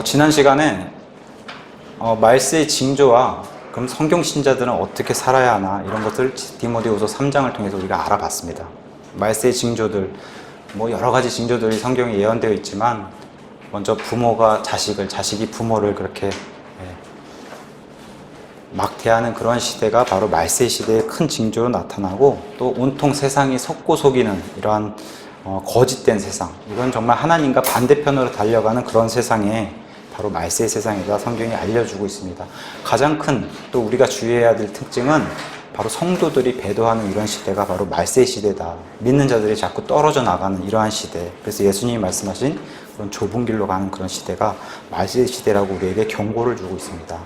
지난 시간에 말세의 징조와 그럼 성경 신자들은 어떻게 살아야 하나 이런 것들 디모데후서 3장을 통해서 우리가 알아봤습니다. 말세의 징조들, 여러 가지 징조들이 성경에 예언되어 있지만 먼저 부모가 자식을, 자식이 부모를 그렇게 막대하는 그런 시대가 바로 말세 시대의 큰 징조로 나타나고, 또 온통 세상이 속고 속이는 이러한 거짓된 세상, 이건 정말 하나님과 반대편으로 달려가는 그런 세상에 바로 말세의 세상이다 성경이 알려주고 있습니다. 가장 큰 또 우리가 주의해야 될 특징은 바로 성도들이 배도하는 이런 시대가 바로 말세의 시대다. 믿는 자들이 자꾸 떨어져 나가는 이러한 시대, 그래서 예수님이 말씀하신 그런 좁은 길로 가는 그런 시대가 말세의 시대라고 우리에게 경고를 주고 있습니다.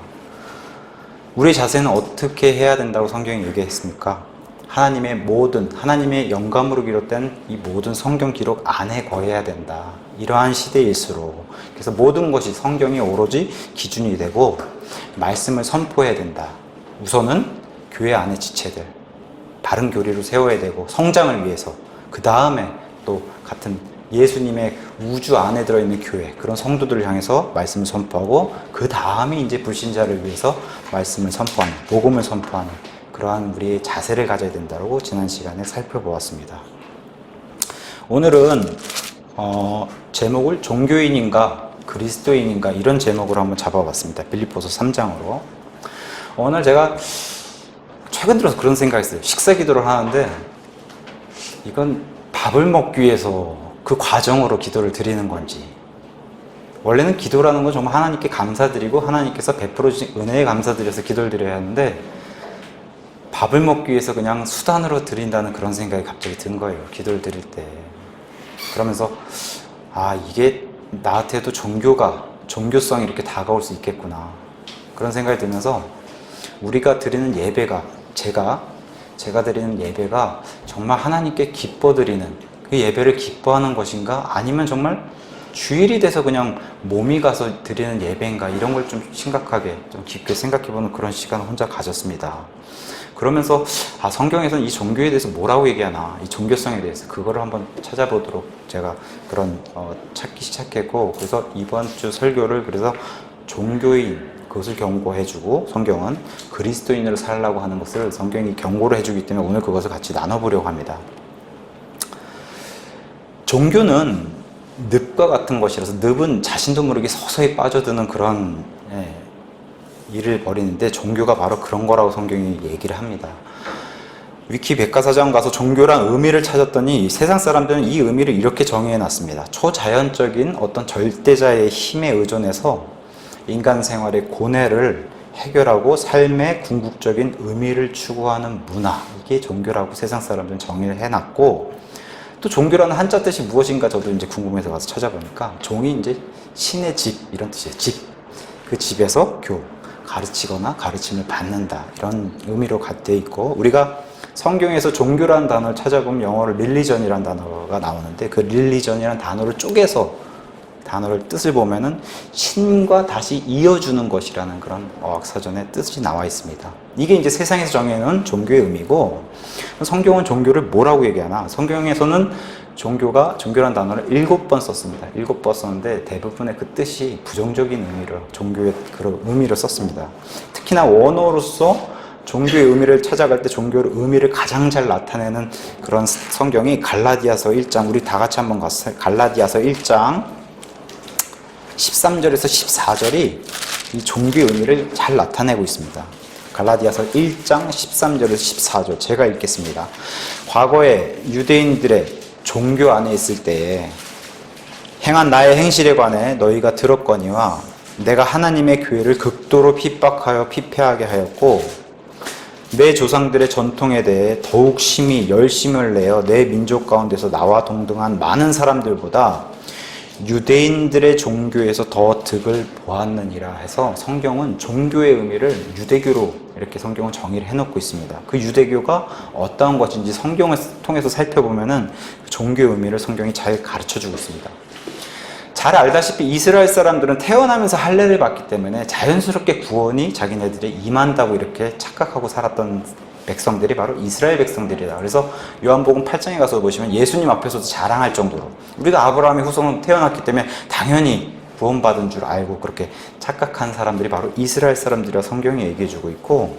우리의 자세는 어떻게 해야 된다고 성경이 얘기했습니까? 하나님의 영감으로 기록된 이 모든 성경 기록 안에 거해야 된다. 이러한 시대일수록, 그래서 모든 것이 성경이 오로지 기준이 되고 말씀을 선포해야 된다. 우선은 교회 안의 지체들, 바른 교리로 세워야 되고 성장을 위해서, 그 다음에 또 같은 예수님의 우주 안에 들어있는 교회, 그런 성도들을 향해서 말씀을 선포하고, 그 다음이 이제 불신자를 위해서 말씀을 선포하는, 복음을 선포하는 그러한 우리의 자세를 가져야 된다고 지난 시간에 살펴보았습니다. 오늘은 제목을 종교인인가 그리스도인인가 이런 제목으로 한번 잡아봤습니다. 빌립보서 3장으로. 오늘 제가 최근 들어서 그런 생각이 있어요. 식사 기도를 하는데 이건 밥을 먹기 위해서 그 과정으로 기도를 드리는 건지, 원래는 기도라는 건 정말 하나님께 감사드리고 하나님께서 베풀어 주신 은혜에 감사드려서 기도를 드려야 하는데, 밥을 먹기 위해서 그냥 수단으로 드린다는 그런 생각이 갑자기 든 거예요. 기도를 드릴 때. 그러면서 이게 나한테도 종교성이 이렇게 다가올 수 있겠구나, 그런 생각이 들면서, 우리가 드리는 예배가, 제가 드리는 예배가 정말 하나님께 기뻐 드리는 그 예배를 기뻐하는 것인가, 아니면 정말 주일이 돼서 그냥 몸이 가서 드리는 예배인가, 이런 걸 좀 심각하게 좀 깊게 생각해보는 그런 시간을 혼자 가졌습니다. 그러면서 성경에서는 이 종교에 대해서 뭐라고 얘기하나, 이 종교성에 대해서 그거를 한번 찾아보도록 제가 그런 찾기 시작했고, 그래서 이번 주 설교를 그래서 종교인, 그것을 경고해주고 성경은 그리스도인으로 살라고 하는 것을 성경이 경고를 해주기 때문에 오늘 그것을 같이 나눠보려고 합니다. 종교는 늪과 같은 것이라서, 늪은 자신도 모르게 서서히 빠져드는 그런 일을 벌이는데, 종교가 바로 그런 거라고 성경이 얘기를 합니다. 위키 백과사전 가서 종교란 의미를 찾았더니 세상 사람들은 이 의미를 이렇게 정의해 놨습니다. 초자연적인 어떤 절대자의 힘에 의존해서 인간 생활의 고뇌를 해결하고 삶의 궁극적인 의미를 추구하는 문화, 이게 종교라고 세상 사람들은 정의를 해놨고, 또 종교라는 한자 뜻이 무엇인가 저도 이제 궁금해서 가서 찾아보니까, 종이 이제 신의 집 이런 뜻이에요. 집, 그 집에서 가르치거나 가르침을 받는다, 이런 의미로 되어 있고, 우리가 성경에서 종교라는 단어를 찾아보면 영어로 릴리전이라는 단어가 나오는데, 그 릴리전이라는 단어를 쪼개서 단어를 뜻을 보면은 신과 다시 이어주는 것이라는 그런 어학사전의 뜻이 나와 있습니다. 이게 이제 세상에서 정해놓은 종교의 의미고, 성경은 종교를 뭐라고 얘기하나, 성경에서는 종교라는 단어를 7번 썼습니다. 7번 썼는데 대부분의 그 뜻이 부정적인 의미로, 종교의 그런 의미를 썼습니다. 특히나 원어로서 종교의 의미를 찾아갈 때 종교의 의미를 가장 잘 나타내는 그런 성경이 갈라디아서 1장, 우리 다 같이 한번 갔어요. 갈라디아서 1장 13절에서 14절이 이 종교의 의미를 잘 나타내고 있습니다. 갈라디아서 1장 13절에서 14절 제가 읽겠습니다. 과거에 유대인들의 종교 안에 있을 때에 행한 나의 행실에 관해 너희가 들었거니와, 내가 하나님의 교회를 극도로 핍박하여 피폐하게 하였고, 내 조상들의 전통에 대해 더욱 심히 열심을 내어 내 민족 가운데서 나와 동등한 많은 사람들보다 유대인들의 종교에서 더 득을 보았느니라 해서, 성경은 종교의 의미를 유대교로 이렇게 성경은 정의를 해놓고 있습니다. 그 유대교가 어떠한 것인지 성경을 통해서 살펴보면은 종교의 의미를 성경이 잘 가르쳐주고 있습니다. 잘 알다시피 이스라엘 사람들은 태어나면서 할례를 받기 때문에 자연스럽게 구원이 자기네들이 임한다고 이렇게 착각하고 살았던 백성들이 바로 이스라엘 백성들이다. 그래서 요한복음 8장에 가서 보시면 예수님 앞에서도 자랑할 정도로, 우리가 아브라함의 후손으로 태어났기 때문에 당연히 구원받은 줄 알고 그렇게 착각한 사람들이 바로 이스라엘 사람들이라 성경이 얘기해주고 있고,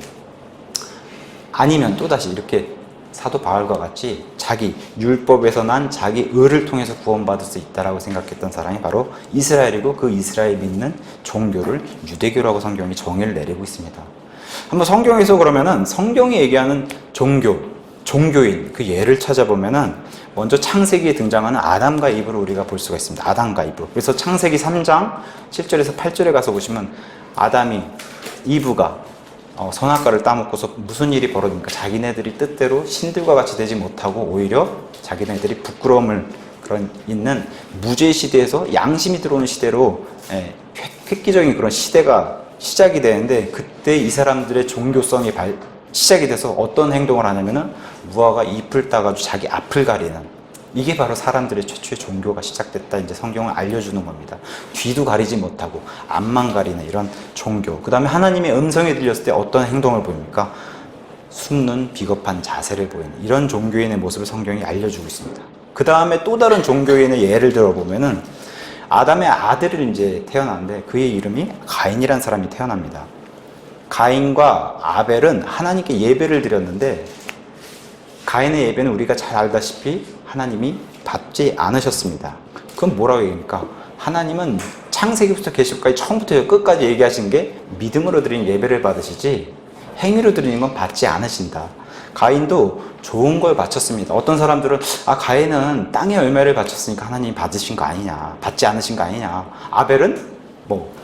아니면 또다시 이렇게 사도 바울과 같이 자기 율법에서 난 자기 의를 통해서 구원받을 수 있다라고 생각했던 사람이 바로 이스라엘이고, 그 이스라엘 믿는 종교를 유대교라고 성경이 정의를 내리고 있습니다. 한번 성경에서 그러면은 성경이 얘기하는 종교인 그 예를 찾아보면은 먼저 창세기에 등장하는 아담과 이브를 우리가 볼 수가 있습니다. 아담과 이브. 그래서 창세기 3장 7절에서 8절에 가서 보시면 아담이 이브가 선악과를 따먹고서 무슨 일이 벌어집니까? 자기네들이 뜻대로 신들과 같이 되지 못하고 오히려 자기네들이 부끄러움을 있는 무죄 시대에서 양심이 들어오는 시대로 획기적인 그런 시대가 시작이 되는데, 그때 이 사람들의 종교성이 시작이 돼서 어떤 행동을 하냐면은 무화과 잎을 따가지고 자기 앞을 가리는, 이게 바로 사람들의 최초의 종교가 시작됐다 이제 성경을 알려주는 겁니다. 뒤도 가리지 못하고 앞만 가리는 이런 종교. 그 다음에 하나님의 음성이 들렸을 때 어떤 행동을 보입니까? 숨는 비겁한 자세를 보이는 이런 종교인의 모습을 성경이 알려주고 있습니다. 그 다음에 또 다른 종교인의 예를 들어보면은 아담의 아들을 이제 태어났는데 그의 이름이 가인이라는 사람이 태어납니다. 가인과 아벨은 하나님께 예배를 드렸는데, 가인의 예배는 우리가 잘 알다시피 하나님이 받지 않으셨습니다. 그건 뭐라고 얘기합니까? 하나님은 창세기부터 계시록까지 처음부터 끝까지 얘기하신 게 믿음으로 드린 예배를 받으시지 행위로 드리는 건 받지 않으신다. 가인도 좋은 걸 바쳤습니다. 어떤 사람들은 가인은 땅의 열매를 바쳤으니까 하나님이 받으신 거 아니냐, 받지 않으신 거 아니냐. 아벨은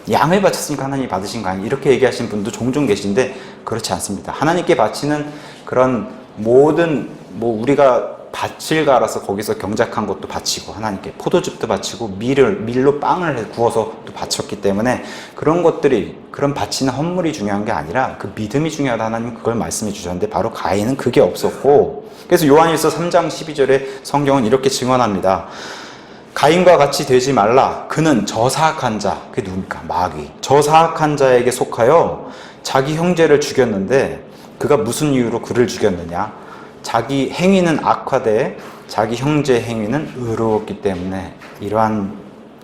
양을 바쳤으니까 하나님이 받으신 거 아니냐, 이렇게 얘기하시는 분도 종종 계신데 그렇지 않습니다. 하나님께 바치는 그런 모든 우리가 밭을 갈아서 거기서 경작한 것도 바치고, 하나님께 포도즙도 바치고 밀로 빵을 구워서 또 바쳤기 때문에 그런 것들이, 그런 바치는 헌물이 중요한 게 아니라 그 믿음이 중요하다, 하나님 그걸 말씀해 주셨는데 바로 가인은 그게 없었고, 그래서 요한일서 3장 12절에 성경은 이렇게 증언합니다. 가인과 같이 되지 말라. 그는 저사악한 자, 그게 누굽니까? 마귀. 저사악한 자에게 속하여 자기 형제를 죽였는데, 그가 무슨 이유로 그를 죽였느냐? 자기 행위는 악화돼 자기 형제의 행위는 의로웠기 때문에. 이러한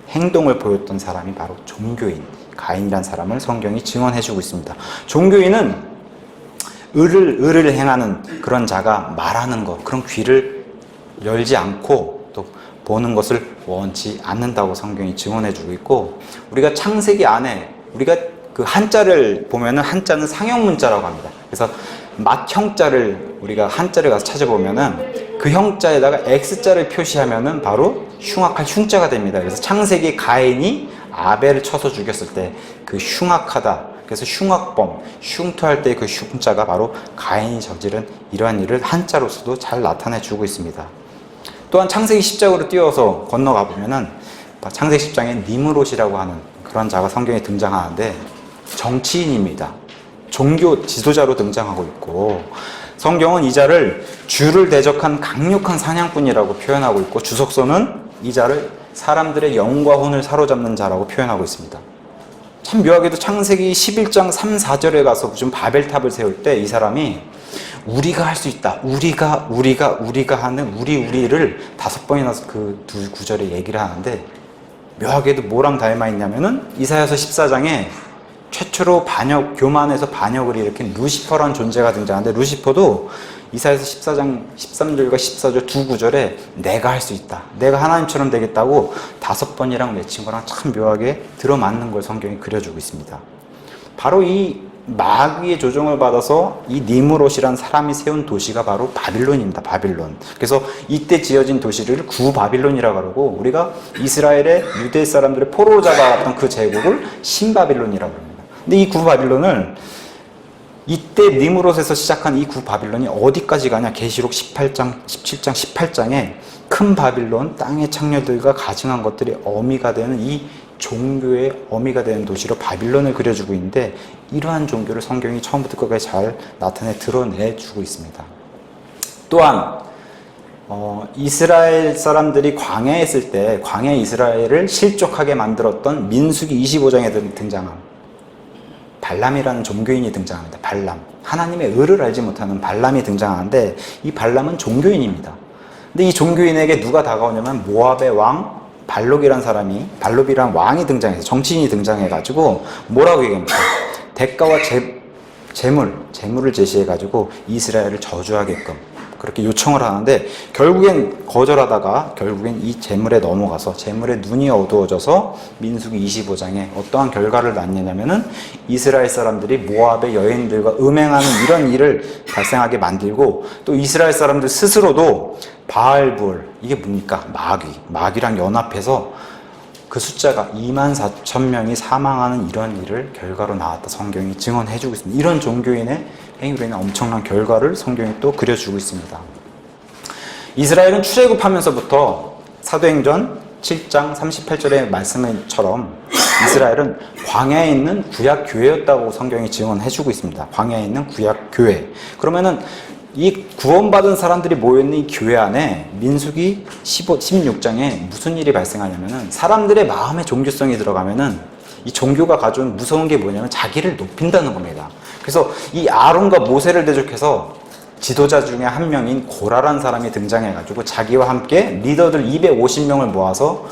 행동을 보였던 사람이 바로 종교인 가인이라는 사람을 성경이 증언해주고 있습니다. 종교인은 의를 행하는 그런 자가 말하는 것, 그런 귀를 열지 않고 또 보는 것을 원치 않는다고 성경이 증언해주고 있고, 우리가 창세기 안에 우리가 그 한자를 보면은 한자는 상형문자라고 합니다. 그래서 맏형자를 우리가 한자를 가서 찾아보면은 그 형자에다가 X자를 표시하면은 바로 흉악할 흉자가 됩니다. 그래서 창세기 가인이 아벨을 쳐서 죽였을 때 그 흉악하다, 그래서 흉악범, 흉터할 때 그 흉자가 바로 가인이 저지른 이러한 일을 한자로서도 잘 나타내 주고 있습니다. 또한 창세기 10장으로 띄워서 건너가 보면은 창세기 10장에 니므롯이라고 하는 그런 자가 성경에 등장하는데 정치인입니다. 종교 지도자로 등장하고 있고, 성경은 이 자를 주를 대적한 강력한 사냥꾼이라고 표현하고 있고, 주석서는 이 자를 사람들의 영과 혼을 사로잡는 자라고 표현하고 있습니다. 참 묘하게도 창세기 11장 3, 4절에 가서 좀 바벨탑을 세울 때 이 사람이 우리가 할 수 있다, 우리가 하는 우리를 5번이나 그 두 구절에 얘기를 하는데, 묘하게도 뭐랑 닮아 있냐면은 이사야서 14장에 최초로 교만에서 반역을 일으킨 루시퍼라는 존재가 등장하는데, 루시퍼도 이사야서 14장 13절과 14절 두 구절에 내가 할 수 있다, 내가 하나님처럼 되겠다고 5번이랑 맺힌 거랑 참 묘하게 들어맞는 걸 성경이 그려주고 있습니다. 바로 이 마귀의 조종을 받아서 이 니므롯이라는 사람이 세운 도시가 바로 바빌론입니다. 바빌론. 그래서 이때 지어진 도시를 구바빌론이라고 그러고, 우리가 이스라엘의 유대 사람들의 포로로 잡아갔던 그 제국을 신바빌론이라고 합니다. 근데 이 구바빌론을 이때 니므롯에서 시작한 이 구바빌론이 어디까지 가냐? 계시록 17장 18장에 큰 바빌론, 땅의 창녀들과 가증한 것들이 어미가 되는 이 종교의 어미가 되는 도시로 바빌론을 그려주고 있는데, 이러한 종교를 성경이 처음부터 끝까지 잘 드러내주고 있습니다. 또한 이스라엘 사람들이 광야에 있을 때 광야 이스라엘을 실족하게 만들었던 민수기 25장에 등장한 발람이라는 종교인이 등장합니다. 발람. 하나님의 의를 알지 못하는 발람이 등장하는데, 이 발람은 종교인입니다. 근데 이 종교인에게 누가 다가오냐면 모압의 왕 발록이란 왕이 등장해서 정치인이 등장해가지고 뭐라고 얘기합니까? 대가와 재물을 제시해가지고 이스라엘을 저주하게끔 그렇게 요청을 하는데 결국엔 거절하다가 결국엔 이 재물에 넘어가서 재물에 눈이 어두워져서 민수기 25장에 어떠한 결과를 낳느냐면은 이스라엘 사람들이 모압의 여인들과 음행하는 이런 일을 발생하게 만들고 또 이스라엘 사람들 스스로도 바알불 이게 뭡니까? 마귀랑 연합해서 그 숫자가 24,000명이 사망하는 이런 일을 결과로 나왔다 성경이 증언해주고 있습니다. 이런 종교인의 행위로 인한 엄청난 결과를 성경이 또 그려주고 있습니다. 이스라엘은 출애굽하면서부터 사도행전 7장 38절의 말씀처럼 이스라엘은 광야에 있는 구약 교회였다고 성경이 증언해주고 있습니다. 광야에 있는 구약 교회. 그러면은 이 구원받은 사람들이 모여있는 이 교회 안에 민수기 16장에 무슨 일이 발생하냐면은 사람들의 마음의 종교성이 들어가면은 이 종교가 가져온 무서운 게 뭐냐면 자기를 높인다는 겁니다. 그래서 이 아론과 모세를 대적해서 지도자 중에 한 명인 고라라는 사람이 등장해가지고 자기와 함께 리더들 250명을 모아서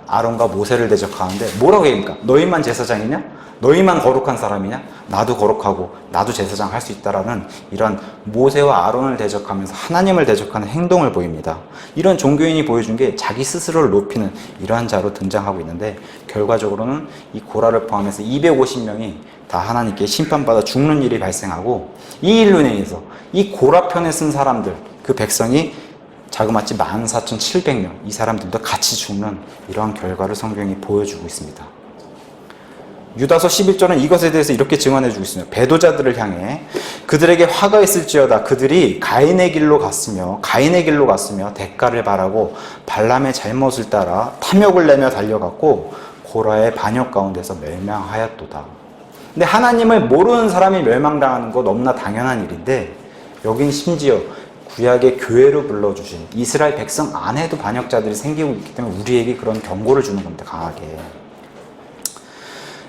아론과 모세를 대적하는데 뭐라고 얘기합니까? 너희만 제사장이냐? 너희만 거룩한 사람이냐? 나도 거룩하고 나도 제사장 할 수 있다라는 이런 모세와 아론을 대적하면서 하나님을 대적하는 행동을 보입니다. 이런 종교인이 보여준 게 자기 스스로를 높이는 이러한 자로 등장하고 있는데 결과적으로는 이 고라를 포함해서 250명이 다 하나님께 심판받아 죽는 일이 발생하고 이 일로 인해서 이 고라 편에 쓴 사람들 그 백성이 자그마치 14,700명 이 사람들도 같이 죽는 이러한 결과를 성경이 보여주고 있습니다. 유다서 11절은 이것에 대해서 이렇게 증언해주고 있습니다. 배도자들을 향해 그들에게 화가 있을지어다. 그들이 가인의 길로 갔으며 대가를 바라고 발람의 잘못을 따라 탐욕을 내며 달려갔고 고라의 반역 가운데서 멸망하였도다. 근데 하나님을 모르는 사람이 멸망당하는 거 너무나 당연한 일인데 여긴 심지어 구약의 교회로 불러주신 이스라엘 백성 안에도 반역자들이 생기고 있기 때문에 우리에게 그런 경고를 주는 겁니다. 강하게.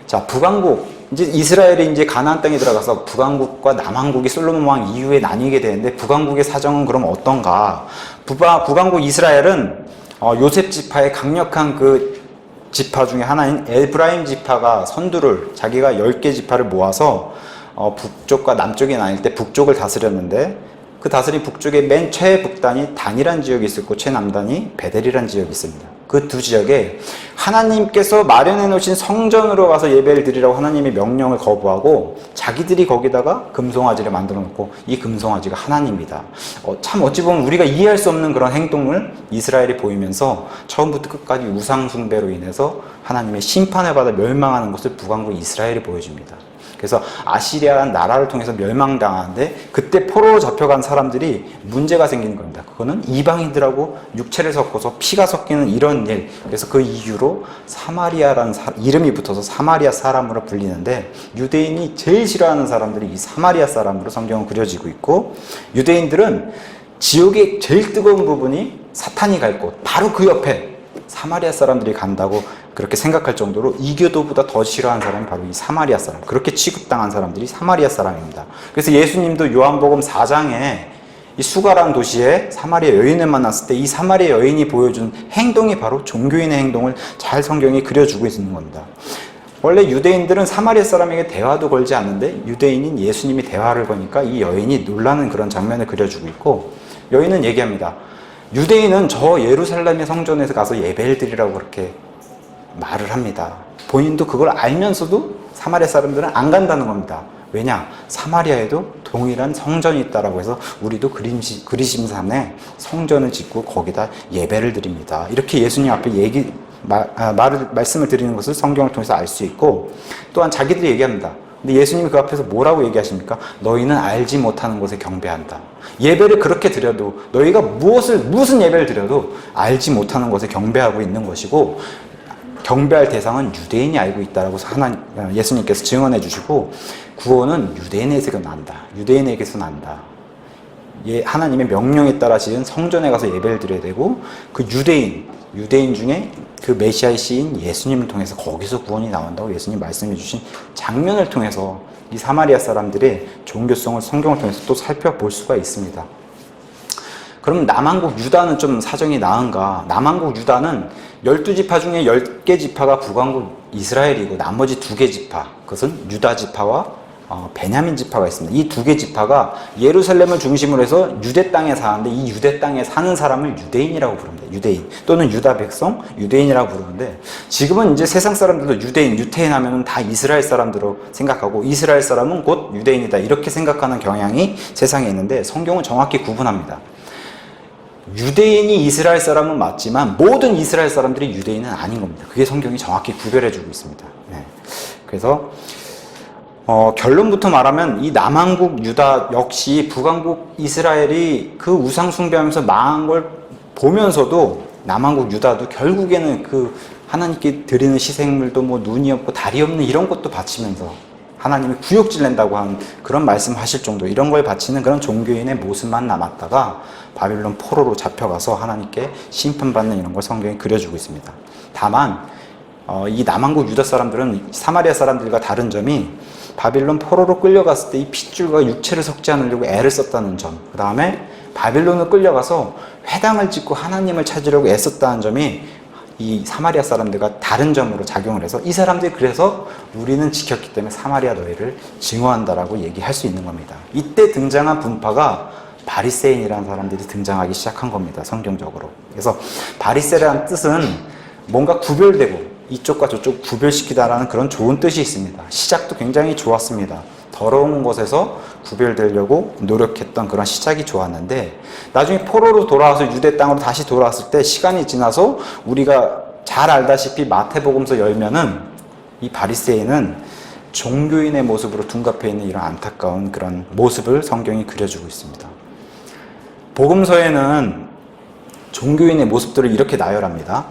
자, 북왕국. 이제 이스라엘이 이제 가나안 땅에 들어가서 북왕국과 남왕국이 솔로몬 왕 이후에 나뉘게 되는데 북왕국의 사정은 그럼 어떤가? 북왕국 이스라엘은 요셉 지파의 강력한 그 지파 중에 하나인 에브라임 지파가 선두를 자기가 10개 지파를 모아서 북쪽과 남쪽이 나뉠 때 북쪽을 다스렸는데 그 다스린 북쪽의 맨 최북단이 단이란 지역이 있었고 최남단이 베델이란 지역이 있습니다. 그 두 지역에 하나님께서 마련해 놓으신 성전으로 가서 예배를 드리라고 하나님의 명령을 거부하고 자기들이 거기다가 금송아지를 만들어 놓고 이 금송아지가 하나님이다. 참 어찌 보면 우리가 이해할 수 없는 그런 행동을 이스라엘이 보이면서 처음부터 끝까지 우상 숭배로 인해서 하나님의 심판을 받아 멸망하는 것을 북왕국 이스라엘이 보여줍니다. 그래서 아시리아라는 나라를 통해서 멸망당하는데 그때 포로로 잡혀간 사람들이 문제가 생기는 겁니다. 그거는 이방인들하고 육체를 섞어서 피가 섞이는 이런 일. 그래서 그 이유로 사마리아라는 이름이 붙어서 사마리아 사람으로 불리는데 유대인이 제일 싫어하는 사람들이 이 사마리아 사람으로 성경은 그려지고 있고 유대인들은 지옥의 제일 뜨거운 부분이 사탄이 갈 곳 바로 그 옆에 사마리아 사람들이 간다고 그렇게 생각할 정도로 이교도보다 더 싫어하는 사람이 바로 이 사마리아 사람. 그렇게 취급당한 사람들이 사마리아 사람입니다. 그래서 예수님도 요한복음 4장에 이 수가라는 도시에 사마리아 여인을 만났을 때 이 사마리아 여인이 보여준 행동이 바로 종교인의 행동을 잘 성경이 그려주고 있는 겁니다. 원래 유대인들은 사마리아 사람에게 대화도 걸지 않는데 유대인인 예수님이 대화를 거니까 이 여인이 놀라는 그런 장면을 그려주고 있고 여인은 얘기합니다. 유대인은 저 예루살렘의 성전에서 가서 예배를 드리라고 그렇게 말을 합니다. 본인도 그걸 알면서도 사마리아 사람들은 안 간다는 겁니다. 왜냐? 사마리아에도 동일한 성전이 있다라고 해서 우리도 그리심산에 성전을 짓고 거기다 예배를 드립니다. 이렇게 예수님 앞에 말씀을 드리는 것을 성경을 통해서 알 수 있고 또한 자기들이 얘기합니다. 근데 예수님이 그 앞에서 뭐라고 얘기하십니까? 너희는 알지 못하는 것에 경배한다. 예배를 그렇게 드려도 너희가 무슨 예배를 드려도 알지 못하는 것에 경배하고 있는 것이고 경배할 대상은 유대인이 알고 있다라고 예수님께서 증언해 주시고 구원은 유대인에게서 난다. 유대인에게서 난다. 하나님의 명령에 따라 지은 성전에 가서 예배를 드려야 되고 그 유대인 중에 그 메시아의 시인 예수님을 통해서 거기서 구원이 나온다고 예수님 말씀해 주신 장면을 통해서 이 사마리아 사람들의 종교성을 성경을 통해서 또 살펴볼 수가 있습니다. 그럼 남한국 유다는 좀 사정이 나은가? 남한국 유다는 12지파 중에 10개 지파가 북왕국 이스라엘이고 나머지 2개 지파, 그것은 유다 지파와 베냐민 지파가 있습니다. 이 2개 지파가 예루살렘을 중심으로 해서 유대 땅에 사는데, 이 유대 땅에 사는 사람을 유대인이라고 부릅니다. 유대인 또는 유다 백성, 유대인이라고 부르는데, 지금은 이제 세상 사람들도 유대인, 유태인 하면은 다 이스라엘 사람들로 생각하고, 이스라엘 사람은 곧 유대인이다 이렇게 생각하는 경향이 세상에 있는데, 성경은 정확히 구분합니다. 유대인이 이스라엘 사람은 맞지만 모든 이스라엘 사람들이 유대인은 아닌 겁니다. 그게 성경이 정확히 구별해주고 있습니다. 네. 그래서 결론부터 말하면 이 남한국 유다 역시 북왕국 이스라엘이 그 우상 숭배하면서 망한 걸 보면서도 남한국 유다도 결국에는 그 하나님께 드리는 시생물도 뭐 눈이 없고 다리 없는 이런 것도 바치면서 하나님이 구역질 낸다고 하는 그런 말씀하실 정도, 이런 걸 바치는 그런 종교인의 모습만 남았다가 바빌론 포로로 잡혀가서 하나님께 심판받는 이런 걸 성경이 그려주고 있습니다. 다만 이 남한국 유다 사람들은 사마리아 사람들과 다른 점이 바빌론 포로로 끌려갔을 때 이 핏줄과 육체를 섞지 않으려고 애를 썼다는 점, 그 다음에 바빌론을 끌려가서 회당을 짓고 하나님을 찾으려고 애썼다는 점이 이 사마리아 사람들과 다른 점으로 작용을 해서 이 사람들이 그래서 우리는 지켰기 때문에 사마리아 너희를 증오한다라고 얘기할 수 있는 겁니다. 이때 등장한 분파가 바리새인이라는 사람들이 등장하기 시작한 겁니다. 성경적으로. 그래서 바리새라는 뜻은 뭔가 구별되고 이쪽과 저쪽 구별시키다라는 그런 좋은 뜻이 있습니다. 시작도 굉장히 좋았습니다. 더러운 것에서 구별되려고 노력했던 그런 시작이 좋았는데, 나중에 포로로 돌아와서 유대 땅으로 다시 돌아왔을 때 시간이 지나서 우리가 잘 알다시피 마태복음서 열면은 이 바리새인은 종교인의 모습으로 둔갑해 있는 이런 안타까운 그런 모습을 성경이 그려주고 있습니다. 복음서에는 종교인의 모습들을 이렇게 나열합니다.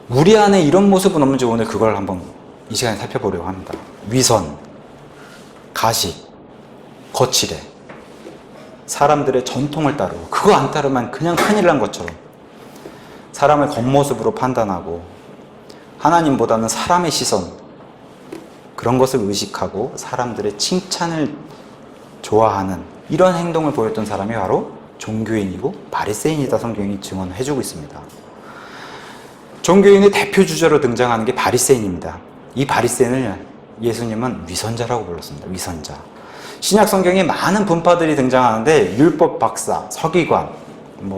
우리 안에 이런 모습은 없는지 오늘 그걸 한번 이 시간에 살펴보려고 합니다. 위선, 가식, 거칠해, 사람들의 전통을 따르고 그거 안 따르면 그냥 큰일 난 것처럼 사람을 겉모습으로 판단하고 하나님보다는 사람의 시선, 그런 것을 의식하고 사람들의 칭찬을 좋아하는 이런 행동을 보였던 사람이 바로 종교인이고 바리새인이다 성경이 증언해주고 있습니다. 종교인의 대표 주자로 등장하는 게 바리새인입니다. 이 바리새인을 예수님은 위선자라고 불렀습니다. 위선자. 신약 성경에 많은 분파들이 등장하는데 율법 박사, 서기관,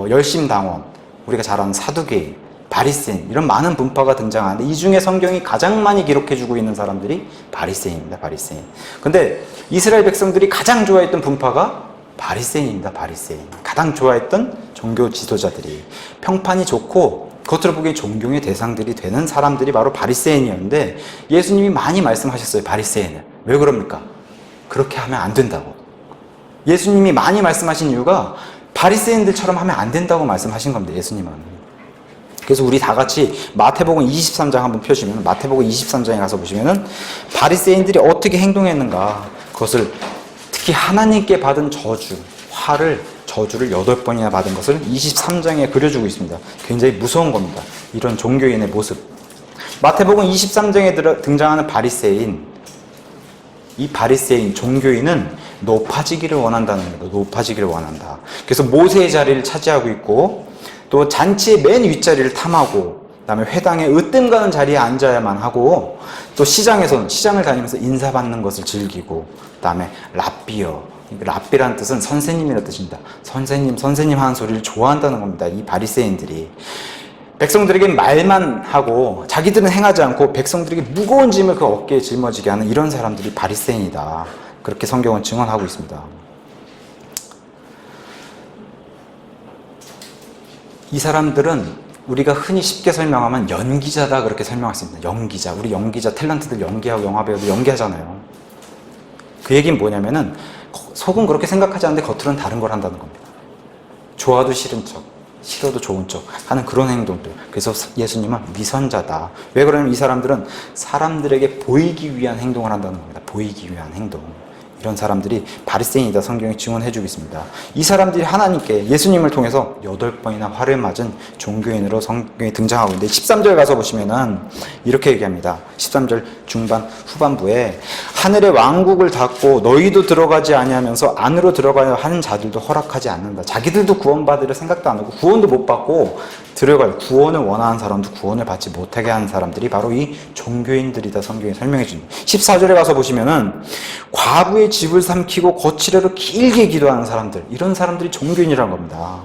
열심당원, 우리가 잘 아는 사두개인, 바리새인 이런 많은 분파가 등장하는데 이 중에 성경이 가장 많이 기록해주고 있는 사람들이 바리새인입니다. 바리새인. 근데 이스라엘 백성들이 가장 좋아했던 분파가 바리새인입니다. 바리새인. 가장 좋아했던 종교 지도자들이 평판이 좋고 겉으로 보기엔 존경의 대상들이 되는 사람들이 바로 바리새인이었는데 예수님이 많이 말씀하셨어요. 바리새인을. 왜 그럽니까? 그렇게 하면 안 된다고. 예수님이 많이 말씀하신 이유가 바리새인들처럼 하면 안 된다고 말씀하신 겁니다. 예수님은. 그래서 우리 다 같이 마태복음 23장 한번 펴시면, 마태복음 23장에 가서 보시면은 바리새인들이 어떻게 행동했는가, 그것을 특히 하나님께 받은 저주를 8번이나 받은 것을 23장에 그려주고 있습니다. 굉장히 무서운 겁니다. 이런 종교인의 모습. 마태복음 23장에 등장하는 바리새인, 이 바리새인, 종교인은 높아지기를 원한다는 겁니다. 높아지기를 원한다. 그래서 모세의 자리를 차지하고 있고, 또 잔치의 맨 윗자리를 탐하고, 그 다음에 회당에 으뜸 가는 자리에 앉아야만 하고, 또 시장을 다니면서 인사받는 것을 즐기고, 그 다음에 랍비라는 뜻은 선생님이라는 뜻입니다. 선생님 하는 소리를 좋아한다는 겁니다. 이 바리새인들이. 백성들에게 말만 하고 자기들은 행하지 않고 백성들에게 무거운 짐을 그 어깨에 짊어지게 하는 이런 사람들이 바리새인이다. 그렇게 성경은 증언하고 있습니다. 이 사람들은 우리가 흔히 쉽게 설명하면 연기자다 그렇게 설명할 수 있습니다. 연기자. 우리 연기자, 탤런트들 연기하고 영화배우도 연기하잖아요. 그 얘기는 뭐냐면은 속은 그렇게 생각하지 않는데 겉으로는 다른 걸 한다는 겁니다. 좋아도 싫은 척, 싫어도 좋은 척 하는 그런 행동들. 그래서 예수님은 위선자다. 왜 그러냐면 이 사람들은 사람들에게 보이기 위한 행동을 한다는 겁니다. 보이기 위한 행동. 이런 사람들이 바리새인이다 성경이 증언해주고 있습니다. 이 사람들이 하나님께 예수님을 통해서 8번이나 화를 맞은 종교인으로 성경에 등장하고 있는데 13절 가서 보시면은 이렇게 얘기합니다. 13절 중반 후반부에 하늘의 왕국을 닫고 너희도 들어가지 아니하면서 안으로 들어가야 하는 자들도 허락하지 않는다. 자기들도 구원받으려 생각도 안 하고 구원도 못 받고 들어갈 구원을 원하는 사람도 구원을 받지 못하게 하는 사람들이 바로 이 종교인들이다 성경이 설명해 줍니다. 14절에 가서 보시면은 과부의 집을 삼키고 거칠어로 길게 기도하는 사람들, 이런 사람들이 종교인이라는 겁니다.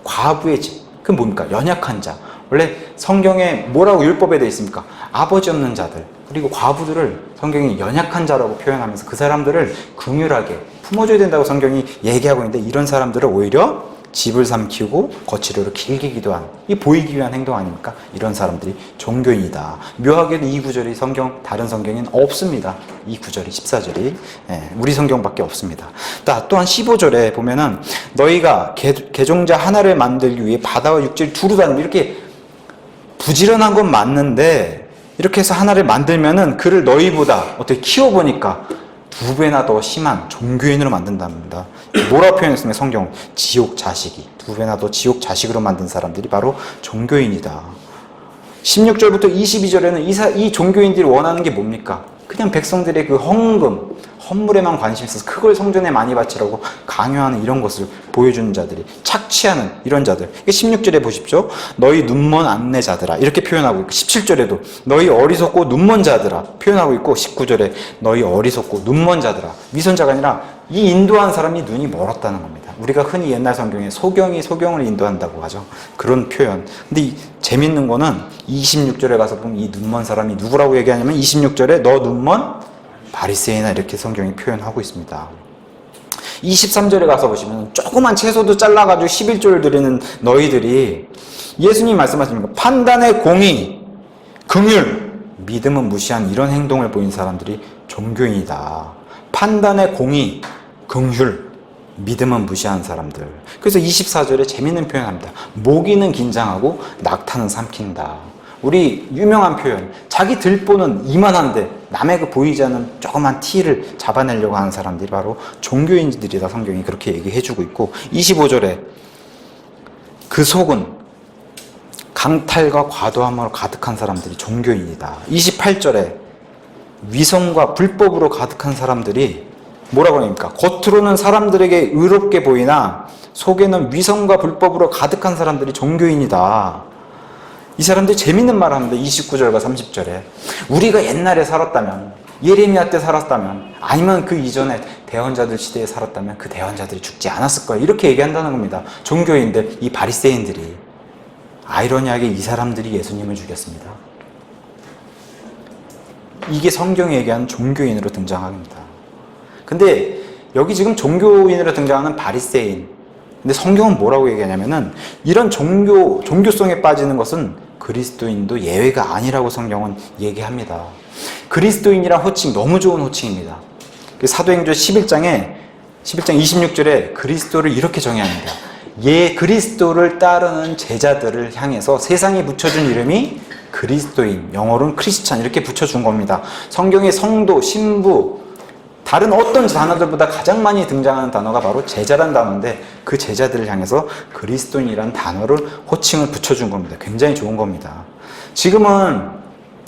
과부의 집, 그건 뭡니까? 연약한 자. 원래 성경에 뭐라고 율법에 되어 있습니까? 아버지 없는 자들, 그리고 과부들을 성경이 연약한 자라고 표현하면서 그 사람들을 긍휼하게 품어줘야 된다고 성경이 얘기하고 있는데, 이런 사람들을 오히려 집을 삼키고 거칠어로 길게 기도하는, 이 보이기 위한 행동 아닙니까? 이런 사람들이 종교인이다. 묘하게도 이 구절이 다른 성경에는 없습니다. 이 구절이 14절이 우리 성경밖에 없습니다. 또한 15절에 보면은 너희가 개종자 하나를 만들기 위해 바다와 육지를 두루 다니면, 이렇게 부지런한 건 맞는데 이렇게 해서 하나를 만들면은 그를 너희보다 어떻게 키워보니까 2배나 더 심한 종교인으로 만든답니다. 뭐라고 표현했습니까? 성경 지옥 자식이 2배나 더 지옥 자식으로 만든 사람들이 바로 종교인이다. 16절부터 22절에는 이 종교인들이 원하는 게 뭡니까? 그냥 백성들의 그 헌물에만 관심 있어서 그걸 성전에 많이 바치라고 강요하는 이런 것을 보여주는 자들이, 착취하는 이런 자들. 16절에 보십시오. 너희 눈먼 안내자들아 이렇게 표현하고 있고, 17절에도 너희 어리석고 눈먼 자들아 표현하고 있고, 19절에 너희 어리석고 눈먼 자들아, 위선자가 아니라 이 인도한 사람이 눈이 멀었다는 겁니다. 우리가 흔히 옛날 성경에 소경이 소경을 인도한다고 하죠. 그런 표현. 근데 재밌는 거는 26절에 가서 보면 이 눈먼 사람이 누구라고 얘기하냐면 26절에 너 눈먼 바리새인아 이렇게 성경이 표현하고 있습니다. 23절에 가서 보시면 조그만 채소도 잘라가지고 11조를 드리는 너희들이, 예수님 말씀하십니까? 판단의 공의, 긍휼, 믿음은 무시한 이런 행동을 보인 사람들이 종교인이다. 판단의 공의, 긍휼, 믿음은 무시한 사람들. 그래서 24절에 재밌는 표현합니다. 모기는 긴장하고 낙타는 삼킨다. 우리 유명한 표현, 자기 들보는 이만한데 남의 그 보이지 않는 조그만 티를 잡아내려고 하는 사람들이 바로 종교인들이다 성경이 그렇게 얘기해주고 있고, 25절에 그 속은 강탈과 과도함으로 가득한 사람들이 종교인이다. 28절에 위선과 불법으로 가득한 사람들이 뭐라고 합니까? 겉으로는 사람들에게 의롭게 보이나 속에는 위선과 불법으로 가득한 사람들이 종교인이다. 이 사람들이 재밌는 말을 합니다. 29절과 30절에 우리가 옛날에 살았다면, 예레미야 때 살았다면, 아니면 그 이전에 대언자들 시대에 살았다면 그 대언자들이 죽지 않았을 거야, 이렇게 얘기한다는 겁니다. 종교인들, 이 바리새인들이. 아이러니하게 이 사람들이 예수님을 죽였습니다. 이게 성경이 얘기하는 종교인으로 등장합니다. 근데 여기 지금 종교인으로 등장하는 바리새인, 근데 성경은 뭐라고 얘기하냐면은 이런 종교성에 빠지는 것은 그리스도인도 예외가 아니라고 성경은 얘기합니다. 그리스도인이란 호칭 너무 좋은 호칭입니다. 사도행전 11장 26절에 그리스도를 이렇게 정의합니다. 그리스도를 따르는 제자들을 향해서 세상이 붙여준 이름이 그리스도인, 영어로는 크리스찬 이렇게 붙여준 겁니다. 성경의 성도, 신부, 다른 어떤 단어들보다 가장 많이 등장하는 단어가 바로 제자란 단어인데, 그 제자들을 향해서 그리스도인이라는 단어를, 호칭을 붙여준 겁니다. 굉장히 좋은 겁니다. 지금은